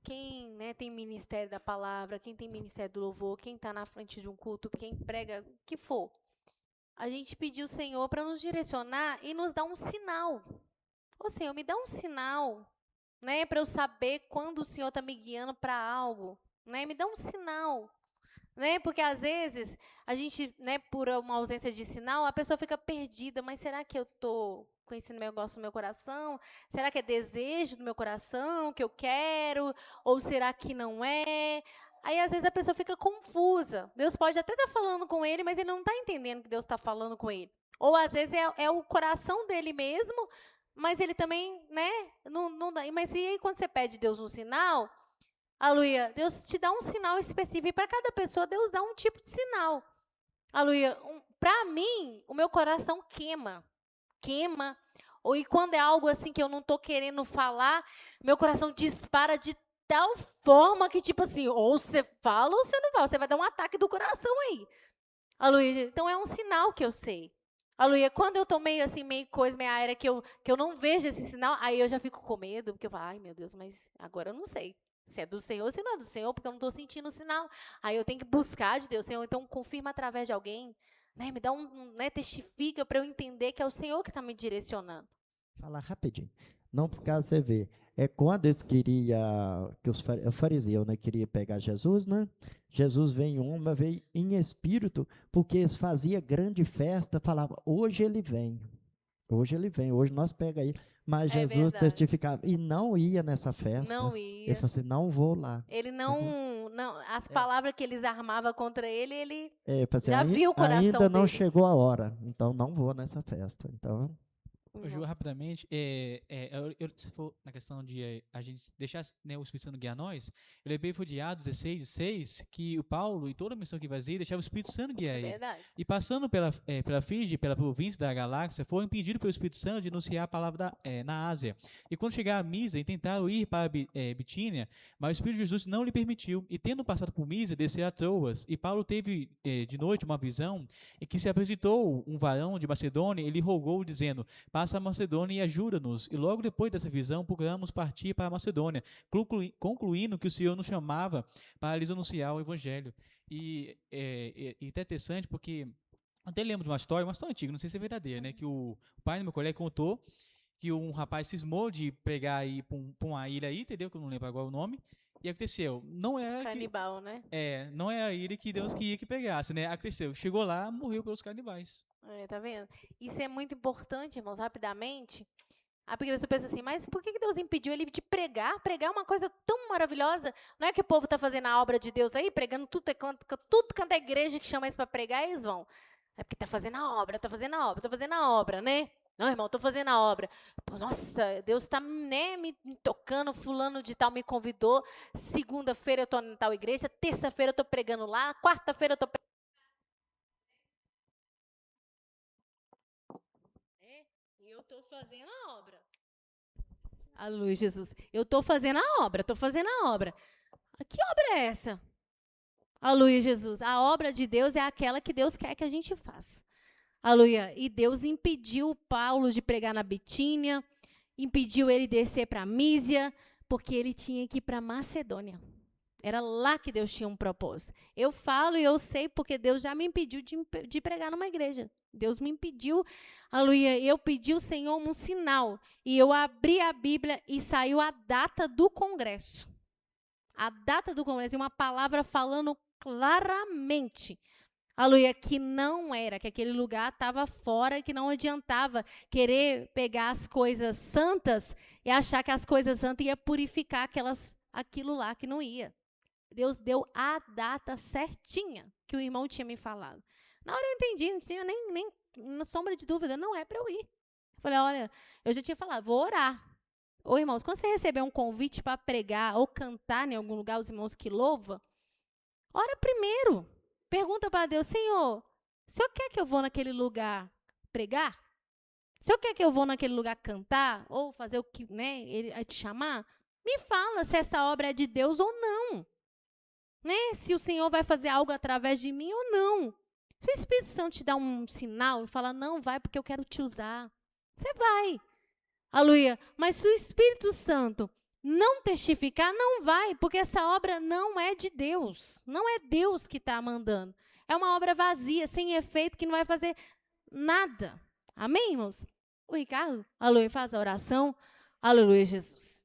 Quem, né, tem ministério da palavra, quem tem ministério do louvor, quem está na frente de um culto, quem prega, o que for. A gente pediu ao Senhor para nos direcionar e nos dar um sinal. Ô Senhor, me dá um sinal, né, para eu saber quando o Senhor está me guiando para algo, né? Me dá um sinal, né? Porque às vezes a gente, né, por uma ausência de sinal, a pessoa fica perdida. Mas será que eu estou com esse negócio no meu coração? Será que é desejo do meu coração que eu quero? Ou será que não é? Aí às vezes a pessoa fica confusa. Deus pode até estar falando com ele, mas ele não está entendendo que Deus está falando com ele. Ou às vezes é o coração dele mesmo, mas ele também, né? Não dá. Mas e aí quando você pede Deus um sinal? Aleluia, Deus te dá um sinal específico. E para cada pessoa, Deus dá um tipo de sinal. Aleluia. Para mim, o meu coração queima. Queima. E quando é algo assim que eu não estou querendo falar, meu coração dispara de tal forma que, tipo assim, ou você fala ou você não fala. Você vai dar um ataque do coração aí. Aleluia. Então é um sinal que eu sei. Aleluia. Quando eu estou meio assim, meio coisa, meio aérea, que eu não vejo esse sinal, aí eu já fico com medo, porque eu falo, ai meu Deus, mas agora eu não sei. Se é do Senhor ou se não é do Senhor, porque eu não estou sentindo o sinal. Aí eu tenho que buscar de Deus, Senhor, então confirma através de alguém, né? Me dá né, testifica para eu entender que é o Senhor que está me direcionando. Falar rapidinho. Não, por causa você vê, quando eles queriam, que os fariseus, né, queriam pegar Jesus, né? Jesus veio veio em espírito, porque eles faziam grande festa, falavam, hoje ele vem, hoje nós pega ele. Mas É Jesus verdade. testificava e não ia nessa festa. Não Ele ia. falou assim, não vou lá. Ele não, as palavras que eles armavam contra ele Ele falou assim, já viu o coração ainda não deles. chegou a hora, então não vou nessa festa. Então, Ô, Ju, rapidamente, se for na questão de a gente deixar, né, o Espírito Santo guiar nós, eu lembrei foi de Atos 16:6, que o Paulo, e toda a missão que fazia, deixava o Espírito Santo guiar É ele. verdade. E passando pela Frígia, pela província da Galáxia, foi impedido pelo Espírito Santo de anunciar a palavra na Ásia. E quando chegaram a Mísia, tentaram ir para Bitínia, mas o Espírito de Jesus não lhe permitiu. E tendo passado por Mísia, desceu a Troas. E Paulo teve de noite uma visão em que se apresentou um varão de Macedônia, ele rogou, dizendo, passa a Macedônia e ajuda-nos. E logo depois dessa visão, procuramos partir para a Macedônia, concluindo que o Senhor nos chamava para lhes anunciar o Evangelho. E é interessante porque eu até lembro de uma história antiga, não sei se é verdadeira, né? Que o pai do meu colega contou que um rapaz cismou de pregar aí para uma ilha aí, entendeu? Que eu não lembro agora o nome. E aconteceu, não é Canibal, né? não é a ilha que Deus queria que pregasse, né? Aconteceu, chegou lá, morreu pelos canibais. Tá vendo? Isso é muito importante, irmãos, rapidamente. Porque você pensa assim, mas por que Deus impediu ele de pregar? Pregar é uma coisa tão maravilhosa. Não é que o povo está fazendo a obra de Deus aí, pregando tudo quanto é igreja que chama eles para pregar, eles vão. É porque está fazendo a obra, né? Não, irmão, estou fazendo a obra. Pô, nossa, Deus está, né, me tocando, fulano de tal me convidou. Segunda-feira eu estou em tal igreja, terça-feira eu estou pregando lá, quarta-feira eu estou pregando. E eu estou fazendo a obra. Aleluia, Jesus. Eu estou fazendo a obra. Que obra é essa? Aleluia, Jesus. A obra de Deus é aquela que Deus quer que a gente faça. Aleluia. E Deus impediu Paulo de pregar na Bitínia, impediu ele descer para Mísia, porque ele tinha que ir para Macedônia. Era lá que Deus tinha um propósito. Eu falo e eu sei porque Deus já me impediu de pregar numa igreja. Deus me impediu, aleluia, eu pedi ao Senhor um sinal. E eu abri a Bíblia e saiu a data do congresso. A data do congresso e uma palavra falando claramente, aleluia, que não era, que aquele lugar estava fora, que não adiantava querer pegar as coisas santas e achar que as coisas santas ia purificar aquilo lá que não ia. Deus deu a data certinha que o irmão tinha me falado. Na hora eu entendi, não tinha nem na sombra de dúvida, não é para eu ir. Eu falei, olha, eu já tinha falado, vou orar. Ô, irmãos, quando você receber um convite para pregar ou cantar em algum lugar, os irmãos que louvam, ora primeiro. Pergunta para Deus, Senhor, o Senhor quer que eu vou naquele lugar pregar? O Senhor quer que eu vou naquele lugar cantar? Ou fazer o que, né, ele te chamar? Me fala se essa obra é de Deus ou não. né? Se o Senhor vai fazer algo através de mim ou não. Se o Espírito Santo te dá um sinal e fala, não, vai porque eu quero te usar, você vai. Aleluia. Mas se o Espírito Santo não testificar, não vai, porque essa obra não é de Deus. Não é Deus que está mandando. É uma obra vazia, sem efeito, que não vai fazer nada. Amém, irmãos? O Ricardo, aleluia, faz a oração. Aleluia, Jesus.